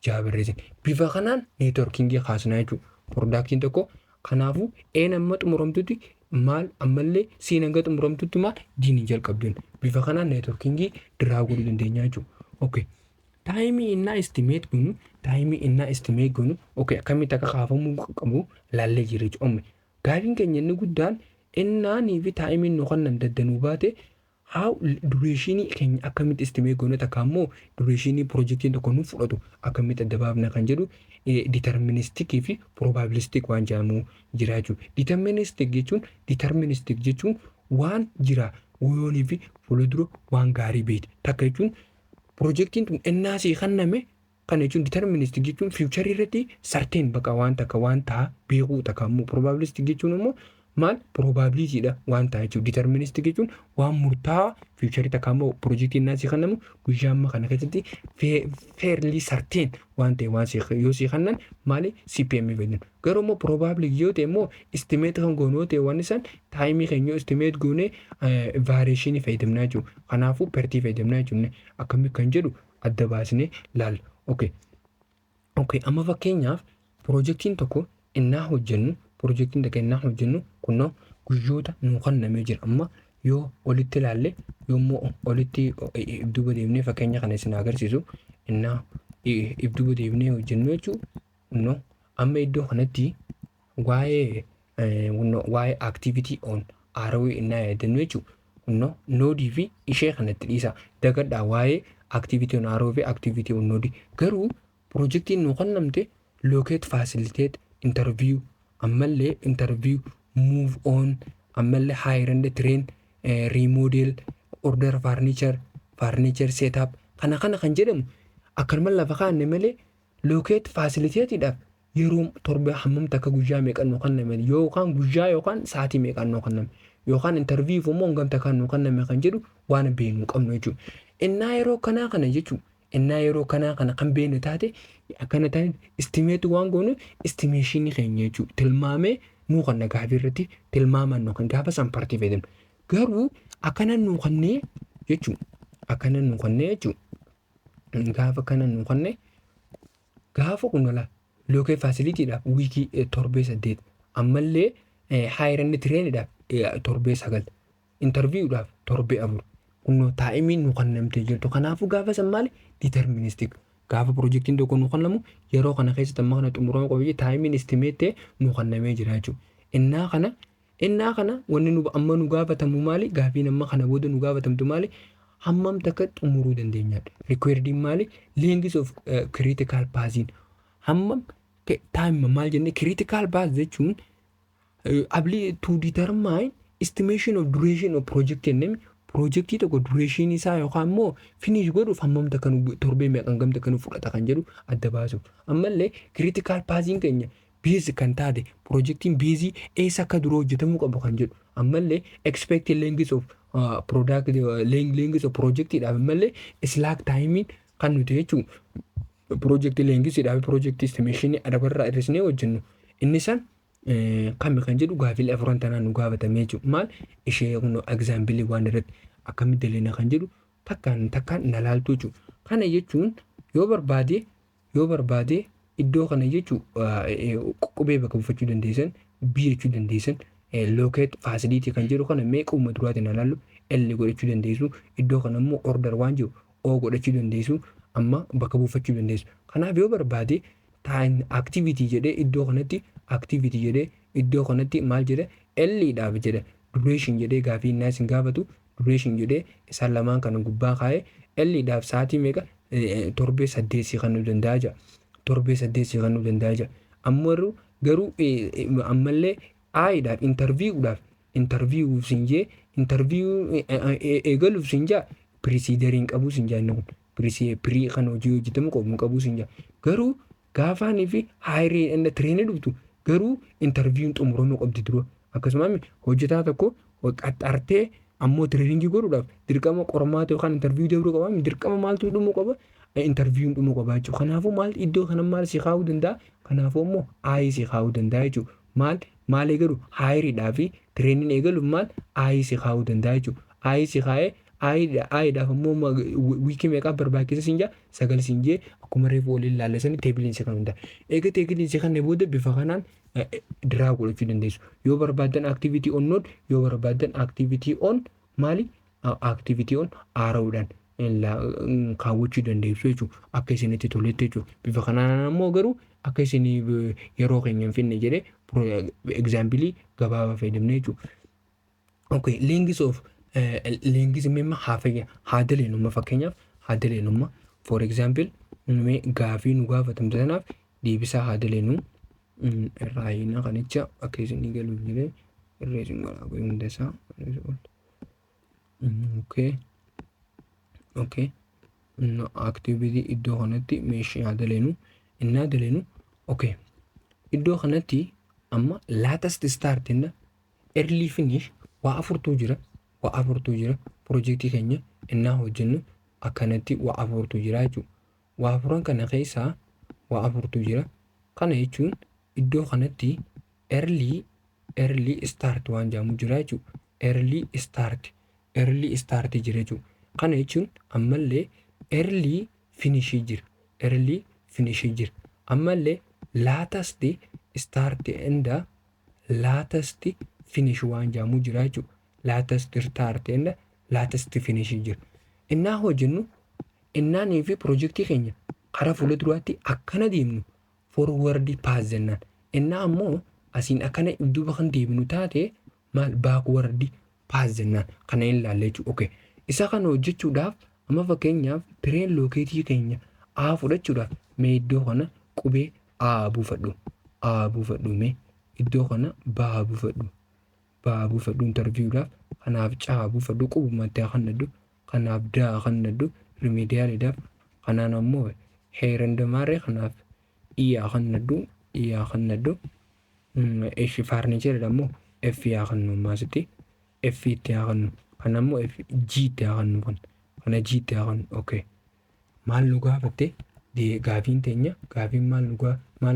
6 barreessina. Bifa kanaan neetworkiingii kaasnaa jechuudha. Piroodaaktiin tokko kanaafuu A amma xumuramtutti maal ammallee C hanga xumuramtutti maal D'n jalqabduun. Bifa kanaan neetworkiingii diraa godhuu dandeenya jechuudha. Okay. Taayimii innaa istimeet goonu okay akkamitti akka kaafamuu qabu laallee jira jechuudha. Gaafiin keenya inni guddaan innaanii fi taayimiin nu kannan daddanuu baate dureeshinii keenya akkamitti istimeet goonu takka ammoo dureeshinii piroojeektiin tokko nu fudhatu akkamitti adda baafna kan jedhu deterministikii fi probabilistik waan jedhamu jira jechuudha. Deterministik jechuun waan jira woyoonii fi fuuldura waan gaarii beekte takka jechuun piroojeektiin tun ennaasii kanname kana jechuun deterministik jechuun fiicharii irratti sarteen bakka waan takka waan ta'a beekuu takka ammoo probabilistik jechuun immoo maal probabilityidha waan ta'a jechuudha. Deterministik jechuun waan murtaa'aa fiicharii takka immoo piroojeektiin naasii kennamu guyyaa amma kana keessatti fairly certain waan ta'e waan yoo sii kennan maali CPM fayyadamu. Garuu immoo probability yoo ta'e immoo estimate kan goonu yoo ta'e waan isaan taayimii keenya yoo estimate goonee variation fayyadamnaa jechuudha. Kanaafuu pertii fayyadamnaa jechuudha. Akkamii kan jedhu adda baasnee laalla. Okay, amma fakkeenyaaf piroojeektiin tokko innaa hojjennu piroojeektiin takka innaa hojjennu kunnoo guyyoota nuu kennamee jira. Amma yoo olitti ilaalle yommuu olitti ibduuba deemnee fakkeenya kana isin agarsiisu innaa ibduuba deemnee hojjennu jechuudha. Amma iddoo kanatti waa'ee activity on ROE innaa yaadannu jechuudha. Noodii fi ishee kanatti dhiisa dagadhaa waa'ee activity on ROE fi activity on noodii. Garuu piroojeektiin nuu kennamte locate facilitate interview ammallee interview move on ammallee hire and train remodel order furniture setup kana kan jedhamu akkanuma lafa kaanne malee locate facilitateidhaaf yeroo torba hammam takka guyyaa meeqan nuu kenname yookaan guyyaa yookaan sa'aatii meeqan nuu kenname yookaan interview immoo hangam takka nuu kenname kan jedhu waan beeknu qabnu jechuudha. Innaa yeroo kanaa kana jechuudha. Innaa yeroo kanaa kana kan beeknu taate akkana taate estimate waan goonu estimation keenya jechuudha. Tilmaamee nuu kanna gaafii irratti tilmaamaan nuu kan gaafa san partii fayyadamu. Garuu akkana nuu kannee jechuudha. Akkana nuu kannee jechuudha. Gaafa kana nuu kannee gaafa kunuunala locate facilityidhaaf wiikii torbee 8 ammallee hire and trainidhaaf torbee 9 interviewdhaaf torbee 4 kunnoo taa'imiin nuu kennamtee jirtu. Kanaafuu gaafa san maali deterministik gaafa piroojeektiin tokko nuu kennamu yeroo kana keessatti amma kana xumuramuu qaba jechuudha. Taa'imiin estimate nuu kennamee jira jechuudha. Innaa kana wanni amma nu gaafatamu maali gaafiin amma kana booda nu gaafatamtu maali hammam takka xumuruu dandeenyaadha. Requiredin maali length of critical pathing hammam time maal jenne critical path jechuun ability to determine estimation of duration of project jennee piroojeektii tokko duration isaa yookaan immoo finish godhuuf hammam takka torbee meeqan gamta kan fudhata kan jedhu adda baasuuf. Ammallee critical pathing keenya base kan taate piroojeektiin beezii eessa akka dura hojjetamuu qabu kan jedhu. Ammallee expected length of product length of projectiidhaaf ammallee slack timing kan nuti jechuun piroojeektii lengthidhaaf piroojeektii estimation adabarraa hir'isnee hojjennu. Inni san kami kan jedhu gaafilee afuran tanaan nu gaafatamee jechuudha. Maal ishee kun example waan irratti akkamitti daleena kan jedhu takkaan nalaaltu jechuudha. Kana jechuun yoo barbaade iddoo kana jechuun qubee bakka buufachuu dandeessan jechuu dandeessan locate facility kan jedhu kana meequma duraatiin ilaallu L godhachuu dandeessu iddoo kana immoo order waan jiru O godhachuu dandeessu amma bakka buufachuu dandeessu. Kanaaf yoo barbaade time activity jedhee iddoo kanatti activity jedhee iddoo kanatti maal jedhe L-dhaaf jedhe duration jedhee gaafii innaa isin gaafatu duration jedhee isaan lamaan kana gubbaa kaa'ee L-dhaaf sa'aatii meeqa torbee 8 kan nu danda'a jira. Torbee 8 kan nu danda'a jira. Ammoo garuu ammallee I-dhaaf interviewuuf siin jee interview eegaluuf siin jaa precederiin qabuu siin jaa inni kun pre kan hojii hojjetamu qabuu siin jaa. Garuu gaafaanii fi hire and train dhuftu garuu interviewin xumuramuu qabdi dura. Akkasumas hojjetaa tokko qaxxartee ammoo training godhuudhaaf dirqama qormaata yookaan interview dabruu qaba. Dirqama maaltu dhumuu qaba? Interviewin dhumuu qaba jechuudha. Kanaafuu maal iddoo kana maal si kaa'uu danda'a? Kanaafuu immoo I si kaa'uu danda'a jechuudha. Maal eegalu hireedhaa fi training eegaluuf maal I si kaa'uu danda'a jechuudha. I si kaa'ee Aayidhaaf ammoo wiikii meeqaa barbaachisa siin jaa 9 siin jee akkuma reefu waliin laallasanii teebiliinsi kan hundaa. Egaa teebiliinsi kan booda bifa kanaan diraa godhachuu dandeessu. Yoo barbaadan activity on node yoo barbaadan activity on maali activity on RO'dhaan kaawwachuu dandeessu jechuudha. Akka isinitti toletti jechuudha. Bifa kanaan ammoo garuu akka isin yeroo keenya hin finne jedhee example gabaabaa fayyadamne jechuudha. Okay, length of length memma haada leenummaa fakkeenyaaf haada leenummaa for example gaafii nu gaafatamte sanaaf deebisaa haada leenuu raayina kanicha akka isin galuuf jedhee irree isin godhaa hunda isaa. Okay activity iddoo kanatti meeshii haada leenuu inni haada leenuu okay iddoo kanatti amma latest start inna early finish waa afurtu jira projektii keenya innaa hojjennu akkanatti waa afurtu jira jechuudha. Waa afuran kana keessaa waa afurtu jira. Kana jechuun iddoo kanatti early start waan jedhamu jira jechuudha. Early start jira jechuudha. Kana jechuun ammallee early finish jira. Ammallee latest start and latest finish waan jedhamu jira jechuudha. Latest start and latest finish jira. Innaa hojjennu innaanii fi projektii keenya karaa fuula duraatti akkana deemnu forward pass jennaan. Innaa ammoo asiin akkana duuba kan deemnu taate maal backward pass jennaan. Kana hin laalle jechuudha. Okay. Isa kana hojjechuudhaaf amma fakkeenyaaf train lokeetii keenya A fudhachuudhaaf mee iddoo kana qubee A buufadhu mee iddoo kana B buufadhu interviewudhaaf kanaaf C buufadhu qubumatti kannadhu kanaaf D kannadhu remediaaliidhaaf kanaan ammoo heerandamaarree kanaaf E kannadhu F farnicheeridha ammoo F kannu maasitti F itti kannu kana ammoo G itti kannu kana G itti kannu. Okay. Maal nu gaafatte gaafiin teenya gaafiin maal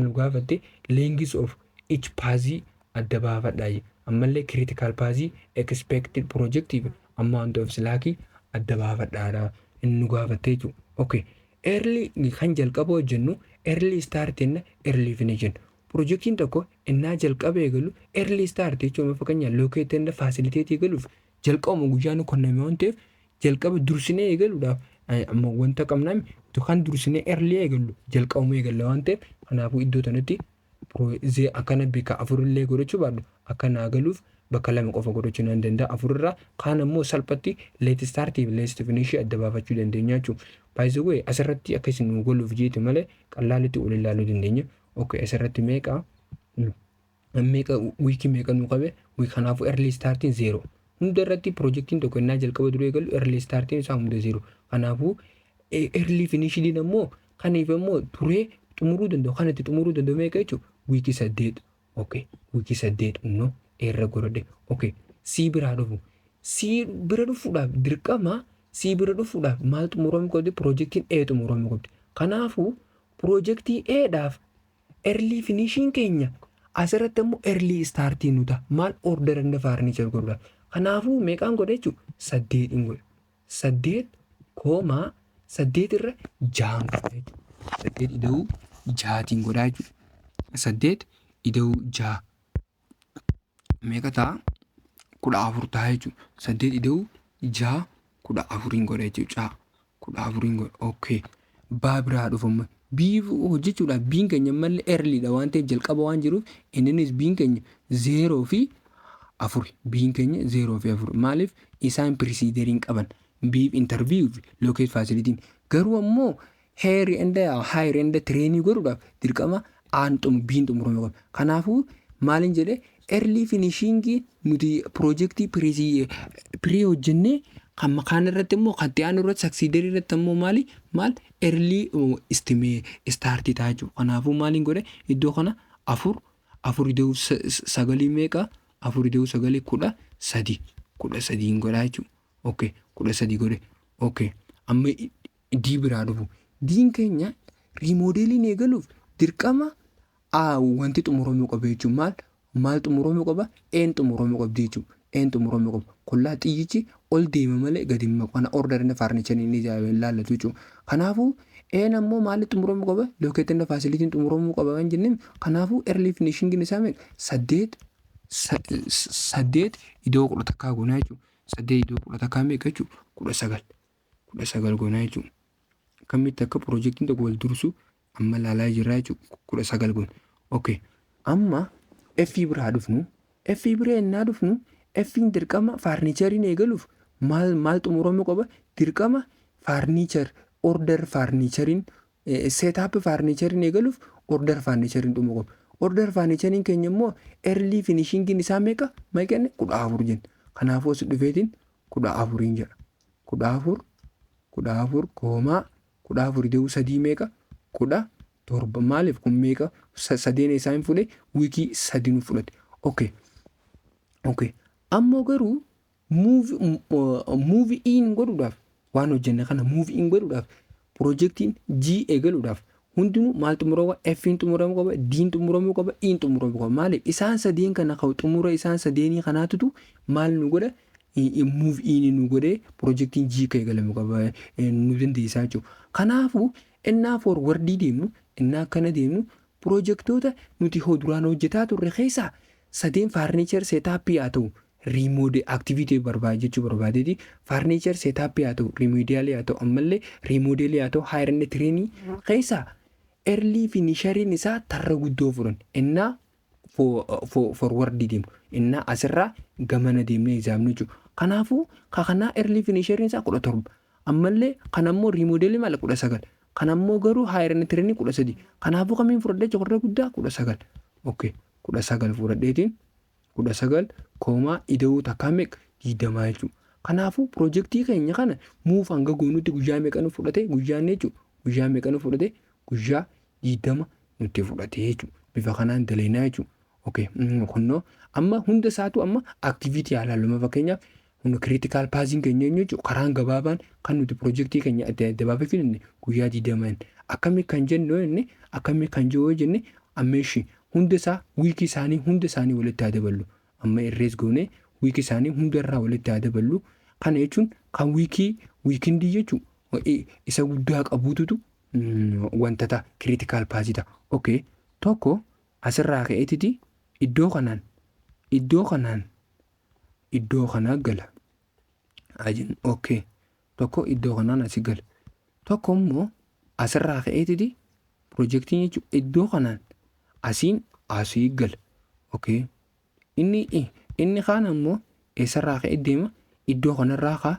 nu gaafatte length of each pass adda baafadhaa. Ammallee critical pass expected projective amount of slack adda baafadhaadha inni nu gaafatte jechuudha. Okay. Early kan jalqaba hojjennu early start and early finish. Projektiin tokko innaa jalqaba eegalu early start jechuun fakkeenyaaf locate and facilitate eegaluuf jalqabuma guyyaa nu kenname waan ta'eef jalqaba dursinee eegaluudhaaf amma wanta qabnaan kan dursinee early eegallu jalqabuma eegalla waan ta'eef kanaafuu iddoo tanatti akkana bika afurillee godhachuu baadhu akkana galuuf bakka lama qofa godhachuu nan danda'a afurraa kaan ammoo salphatti late start fi late finish adda baafachuu dandeenya jechuudha. By the way asirratti akka isin nu goluuf jeeti malee qallaalitti ol ilaaluu dandeenya. Okay, asirratti meeqa wiikii meeqa nu qabe kanaafuu early starting 0 hunda irratti projektiin tokko innaa jalqaba duree galu early starting isaa hunda 0 kanaafuu early finishing ammoo kaniif ammoo turee xumuruu danda'u kanatti xumuruu danda'u meeqa jechuudha wiikii 8. Okay, wiikii 8 no irra godhadhe. Okay, C bira dhufuudhaaf dirqama C bira dhufuudhaaf maal xumuramuu qabdi projektiin A xumuramuu qabdi. Kanaafuu projektii A dhaaf early finishing keenya asirratti ammoo early starting nu ta'a. Maal order and furniture godhuudha. Kanaafuu meeqaan godhe jechuudha 8 hin godhe 8 irra 6 godhe jechuudha. 8 ida'uu 6tiin godhaa jechuudha. 8 ida'uu 6 meeqa ta'a 14 ta'a jechuudha. 8 ida'uu 6 14 godhe jechuudha. 14 godhe. Okay. Baa biraa dhufamu. Bii hojjechuudhaaf biin keenya malee earlyidha waan ta'eef jalqaba waan jiruuf innis biin keenya 0 fi 4 biin keenya 0 fi 4 maaliif isaan precederiin qaban biif interview fi locate facility garuu ammoo higher and training godhuudhaaf dirqama biin xumuramuu qaba. Kanaafuu maalin jedhee early finishing nuti projektii pre hojjennee kan makaan irratti immoo kan ta'an irratti succeeder irratti ammoo maal early start ta'a jechuudha. Kanaafuu maaliin godhe iddoo kana 4 ida'uu 9 meeqa 4 ida'uu 9 13 godhaa jechuudha. Okay, 13 godhe. Okay, amma D biraa dhufu. Diin keenya remodeeliin eegaluuf dirqama wanti xumuramuu qaba jechuudha. Maal xumuramuu qaba? Een xumuramuu qabdi jechuudha. Een xumuramuu qaba. Kollaa xiyyichi ol deema malee gadi hin maqu. Kana order and furniture inni ilaallatu jechuudha. Kanaafuu een ammoo maal xumuramuu qaba? Locate and facility xumuramuu qaba kan jenneen. Kanaafuu early finishing isaa meeqa? 8 ida'uu 11 goonaa jechuudha. 8 ida'uu 11 meeqa jechuudha? 19 goonaa jechuudha. Akkamitti akka projektiin tokko wal dursu amma laalaa jirra jechuudha. 19 goona. Okay. Amma F biraa dhufnu. F biraa ennaa dhufnu F'n dirqama farnicheriin eegaluuf maal xumuramuu qaba? Dirqama farnicher order farnicheriin setup farnicheriin eegaluuf order farnicheriin xumuruu qaba. Order farnicheriin keenya immoo early finishing isaa meeqa? Meeqanne 14 jenna. Kanaafuu as dhufeetiin 14 jedha. 14 ida'uu 3 meeqa? 17 maaliif kun meeqa? 3 isaa hin fudhe wiikii 3 nu fudhate. Okay. Okay. Ammoo garuu move in godhuudhaaf waan hojjenne kana move in godhuudhaaf piroojeektiin G eegaluudhaaf hundinuu maal xumuramuu qaba? F'n xumuramuu qaba, D'n xumuramuu qaba, E'n xumuramuu qaba. Maaliif isaan sadeen kana xumura isaan sadeenii kanaatutu maal nu godha? Move in nu godhee piroojeektiin G kan eegalamuu qaba nu dandeessaa jechuudha. Kanaafuu innaa forwardii deemnu innaa akkana deemnu piroojeektoota nuti duraan hojjetaa turre keessaa sadeen faarniichar seetaappii haa ta'u riimoodee aktiviitii jechuu barbaadeeti faarniichar seetaappii haa ta'u riimoodiyaalii haa ta'u ammallee riimoodeelii haa ta'u haayirannee tireenii keessaa erlii finishariin isaa tarra guddoo furan innaa forwardii deemu innaa asirraa gamana deemnee ijaamnu jechuudha. Kanaafuu kanaa erlii finishariin isaa 17 ammallee kanammoo riimoodeelii maal 19 kanammoo garuu haayirannee tireenii 13 kanaafuu kamiin fudhadhee jokorree guddaa 19 okay 19 fudhadheetiin 19 koomaa ida'uu takkaa meeqa 20 jechuudha. Kanaafuu piroojeektii keenya kana muuf hanga goonutti guyyaa meeqa nu fudhate guyyaan jechuudha guyyaa meeqa nu fudhate guyyaa 20 nutti fudhate jechuudha. Bifa kanaan dalaynaa jechuudha. Okay kunnoo amma hunda isaatu amma aktiviitii haalaaluma fakkeenyaaf hunda kiriitikaal paasiin keenya jechuudha karaan gabaabaan kan nuti piroojeektii keenya adda baafachuu dandeenye guyyaa 20 akkamii kan jennu inni akkamii kan jiru jenne ammeeshii hunda isaa wiikii isaanii hunda isaanii walitti haa daballu amma irrees goonee wiikii isaanii hunda irraa walitti haa daballu kana jechuun kan wiikindii jechuudha isa guddaa qabuututu wantata kiriitikaal paasiidha. Okay tokko asirraa ka'eetiti iddoo kanaa gala ajin okay tokko iddoo kanaan asii gala tokko immoo asirraa ka'eetiti piroojeektiin jechuudha iddoo kanaan asiin asii gala. Okay inni kaan ammoo eessarraa ka'e deema iddoo kanarraa kaa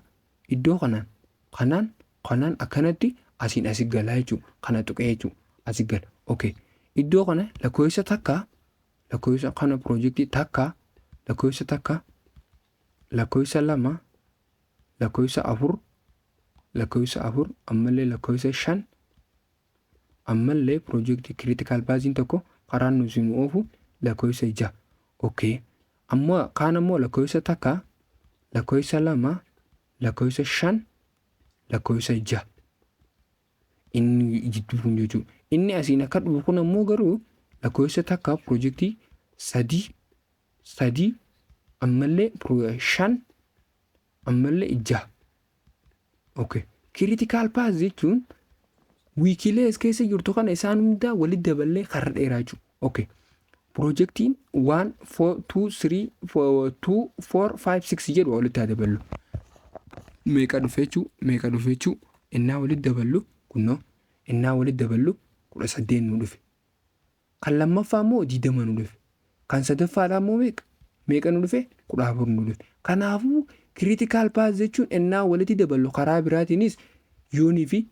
iddoo kanaan akkanatti asiin asii galaa jechuudha kana tuqee jechuudha asii gala. Okay iddoo kana lakkoofsa kana piroojeektii takka lakkoofsa 2 lakkoofsa 4 ammallee lakkoofsa 5 ammallee piroojeektii kiriitikaal paasiin tokko karaan nuti nu oofu lakkoofsa 6. Okay ammoo kaan ammoo lakkoofsa 1 lakkoofsa 2 lakkoofsa 5 lakkoofsa 6 inni jidduu jechuudha. Inni asiin akka dhufu kun ammoo garuu lakkoofsa 1 piroojeektii 3 ammallee 5 ammallee 6. Okay kiriitikaal paas jechuun wiikiilee keessa jirtu kana isaan hundaa walitti daballee karra dheeraa jechuudha. Okay piroojeektiin 1 4 2 3 2 4 5 6 jedhu walitti haa daballu meeqa dhufeechuu innaa walitti daballu kunnoo innaa walitti daballu 18 nu dhufe kan lammaffaa immoo 20 nu dhufe kan sadaffaadhaa immoo meeqa nu dhufe 14 nu dhufe. Kanaafuu kiriitikaal paas jechuun innaa walitti daballu karaa biraatiinis yoonii fi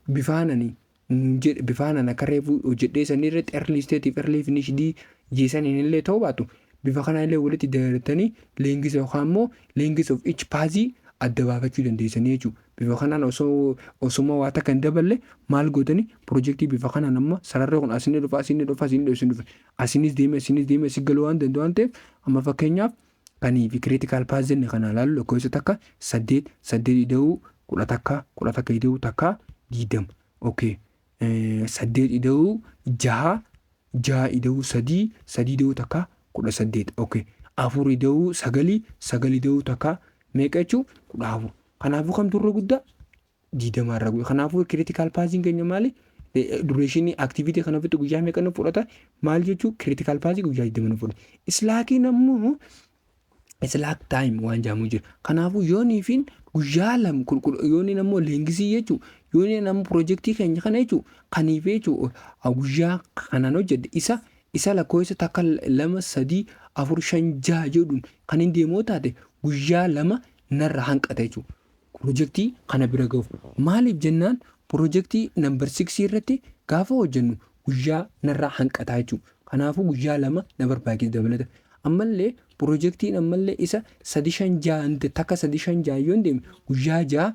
bifaanan akka reefuu hojjedhee sanii irratti erliisteetiif erlii finishidii jeesaniin illee ta'uu baatu bifa kanaa illee walitti dabalatanii leengisa yookaan immoo leengisa of each paasii adda baafachuu dandeessanii jechuudha. Bifa kanaan osuma waa takka hin daballe maal gootanii piroojeektii bifa kanaan amma sararri kun asiin dhufa asinis deeme asii galuu waan danda'u waan ta'eef amma fakkeenyaaf kanii fi kiriitikaal paas jenne kana ilaallu lakkoofsa takka 8 ida'uu 11 ida'uu takka 20. Okay 8 ida'uu 6 ida'uu 3 ida'uu takka 18. Okay 4 ida'uu 9 ida'uu takka meeqa jechuun 14. Kanaafuu kam turre guddaa 20 irra guyyee. Kanaafuu kiriitikaal paasiin keenya maali? Dureeshinii aktiviitii kana ofitti guyyaa meeqa nu fudhata? Maal jechuun kiriitikaal paasii guyyaa 20 nu fudhata. Islaakiin ammoo islaak taayim waan jedhamu jira. Kanaafuu yooniifiin guyyaa lama yooniin ammoo leengisii jechuudha. Yooniin ammoo piroojeektii keenya kana jechuudha. Kaniif jechuudha guyyaa kanaan hojjedhe isa lakkoofsa takka 2 3 4 5 6 jedhuun kan hin deemoo taate guyyaa 2 narra hanqata jechuudha. Piroojeektii kana bira gahuuf maaliif jennaan piroojeektii nambar 6 irratti gaafa hojjennu guyyaa narraa hanqataa jechuudha. Kanaafuu guyyaa 2 na barbaachisa dabalata. Ammallee piroojeektiin ammallee isa 3-5 takka 3-5 yoon deeme guyyaa 6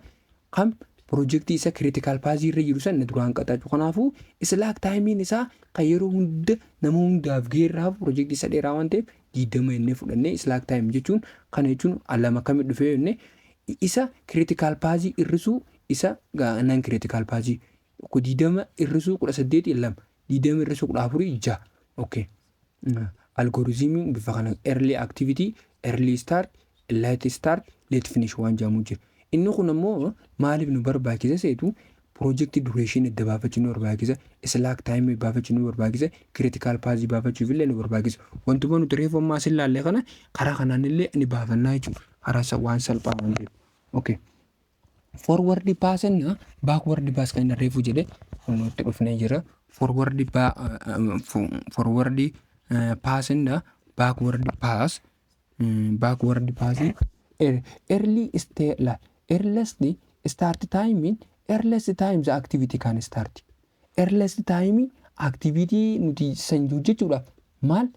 kan piroojeektii isa kiriitikaal paasii irra jiru sana dura hanqataa jechuudha. Kanaafuu islaak taayimiin isaa kan yeroo hunda nama hundaaf geerraaf piroojeektii isa dheeraa waan ta'eef 20 jennee fudhannee slack time jechuun kana jechuun lama kamii dhufee jennee isa critical path hir'isuu isa non critical path 20 hir'isuu 18 lama 20 hir'isuu 14 6 okay. Algorithm bifa kana early activity, early start, late start, late finish waan jedhamu jira. Inni kun ammoo maaliif nu barbaachisa seetu project duration adda baafachuu nu barbaachisa, slack time baafachuu nu barbaachisa, critical path baafachuuf illee nu barbaachisa. Wantuma nuti reefu ammaa as ilaalle kana karaa kanaan illee ni baafannaa jechuudha. Karaa waan salphaa waan jedhu. Okay. Forward pass and backward pass kan inni reefu jedhe nutti dhufnee jira. Forward pass and backward pass. Backward pass earliest start time, earliest time the activity can start. Earliest time activity nuti sanjuu jechuudha. Maal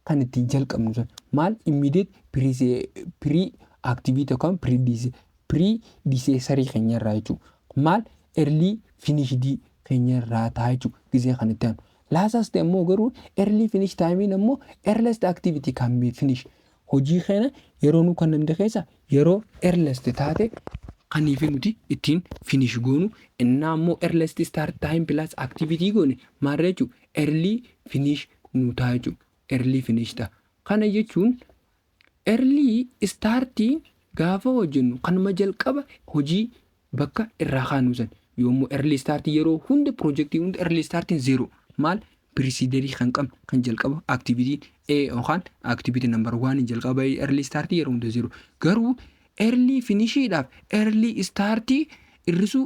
kan ittiin jalqabnu sun maal immediate pre activity kan predecessor keenya irraa jechuudha. Maal early finish keenya irraa ta'a jechuudha. Gisee kan itti aanu. Last immoo garuu early finish time immoo earliest activity can be finish. Hojii keenya yeroo nu kan danda'e keessa yeroo earliest taate kaniif nuti ittiin finish goonu innaa immoo earliest start time plus activity goone maal jechuudha early finish nu ta'a jechuudha. Early finish ta'a. Kana jechuun early starting gaafa hojjennu kanuma jalqaba hojii bakka irraa kaanu san yoommoo early starting yeroo hunda projectii hunda early starting 0 maal preceded kan qabnu kan jalqaba activity A yookaan activity number 1 jalqaba early start yeroo hunda 0 garuu early finishiidhaaf early start irrisu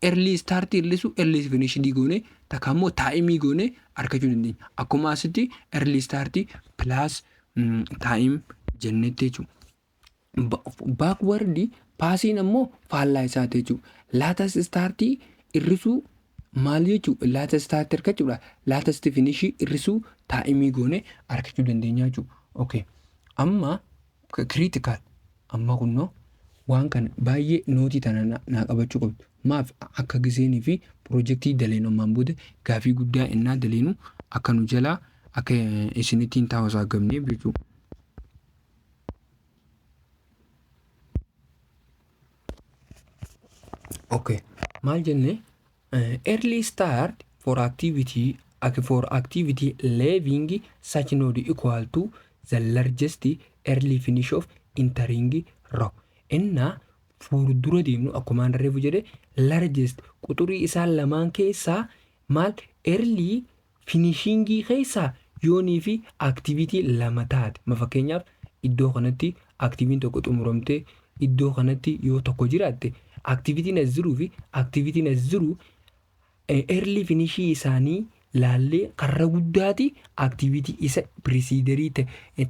early start irrisu early finish goone takkammoo time goone argachuu dandeenya. Akkuma asitti early start plus time jennetti jechuudha. Backward passiin ammoo faallaa isaa jechuudha. Latest start irrisu maal jechuudha latest start argachuudha. Latest finish irrisuu time goone argachuu dandeenya jechuudha. Okay. Amma critical amma kunno waan kana baay'ee nootii tana naa qabachuu qabdu. Maaf akka giseenii fi projectii daleenummaan booda gaafii guddaa innaa daleenu akka nu jalaa akka isinittiin taa'usaa gamnee jechuudha. Okay. Maal jenne early start for activity leaving such node equal to the largest early finish of entering row. Inna fuuldura deemnu akkuma reefu jedhe largest quxurii isaa lamaan keessaa maal early finishing keessaa yoonii fi activity lama taate. Fakkeenyaaf iddoo kanatti activity tokko xumuramte iddoo kanatti yoo tokko jiraatte activity na ziruu fi activity na ziruu early finish isaanii laallee karra guddaati activity isa presiderii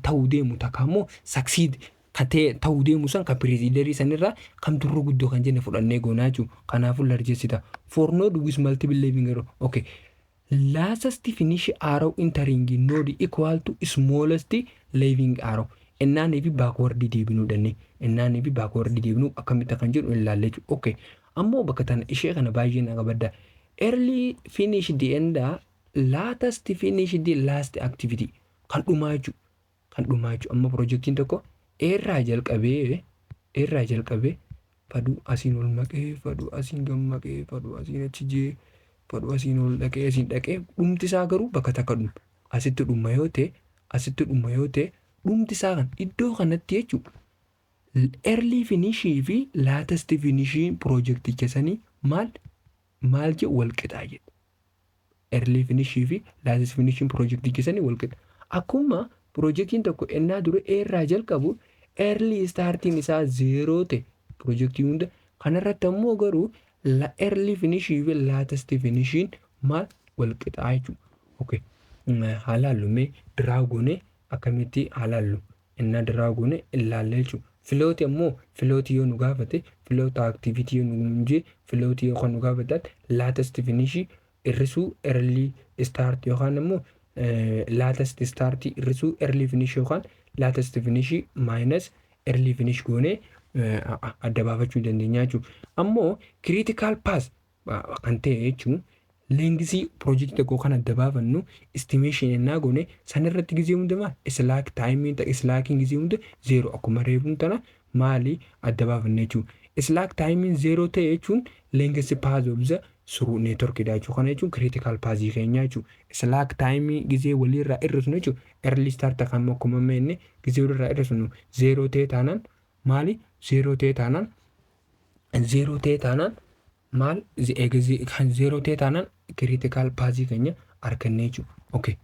ta'uu deemu takkaammoo succeed katee ta'uu deemu san kan presiderii sanirraa kam turre guddoo kan jenne fudhannee goonaa jechuudha. Kanaafuu largeessita. For node with multiple leaving row. Okay. Last finish arrow entering node equal to smallest leaving arrow. Ennaanii fi backward deebinuu danne. Ennaanii fi backward deebinuu akkamitti kan jedhu ilaalle jechuudha. Okay. Ammoo bakka tana ishee kana baay'ee na qabadda. Early finish the end, latest finish the last activity. Kan dhumaa jechuudha. Kan dhumaa jechuudha. Amma projectiin tokko irraa jalqabee faduu asiin ol maqee faduu asiin gammaqee faduu asiin achi jee faduu asiin ol dhaqee asiin dhaqee dhumti isaa garuu bakka takka dhumu. Asitti dhuma yoo ta'e dhumti isaa kan iddoo kanatti jechuudha. Early finishii fi latest finishii projecticha sanii maal je wal qixaa jedha. Early finishii fi latest finishing projecticha sanii wal qixa. Akkuma projectiin tokko ennaa dura irraa jalqabu early starting isaa 0 ta'e projectii hunda kanarratti ammoo garuu early finishii fi latest finishing maal wal qixaa jechuudha. Okay. Halaallu mee draagone akkamitti halaallu ennaa draagone ilaalle jechuudha. Filooti ammoo filooti yoo nu gaafate filoota activity yoo nu jee filooti yoo kan nu gaafatan latest finish irrisuu early start yookaan ammoo latest start irrisuu early finish yookaan latest finish minus early finish goone adda baafachuu dandeenya jechuudha. Ammoo critical path kan ta'e jechuun Leengisii piroojeektii tokkoo kan adda baafannu estimation ennaa goone sanirratti gizee hundumaa slack taayimiin slackiin gizee hunda zeero akkuma reefuun tana maali adda baafanne jechuudha. Slack taayimiin zeero ta'e jechuun leengisii paaz obza suruu neetworkidha jechuudha. Kana jechuun critical paazii keenya jechuudha. Slack taayimii gizee walirraa hir'isnu jechuudha. Early starter kan akkuma meenne gizee walirraa hir'isnu zeero ta'e taanaan maali zeero ta'e taanaan maal kan zeero ta'e taanaan critical paazii keenya arganne jechuudha. Okay.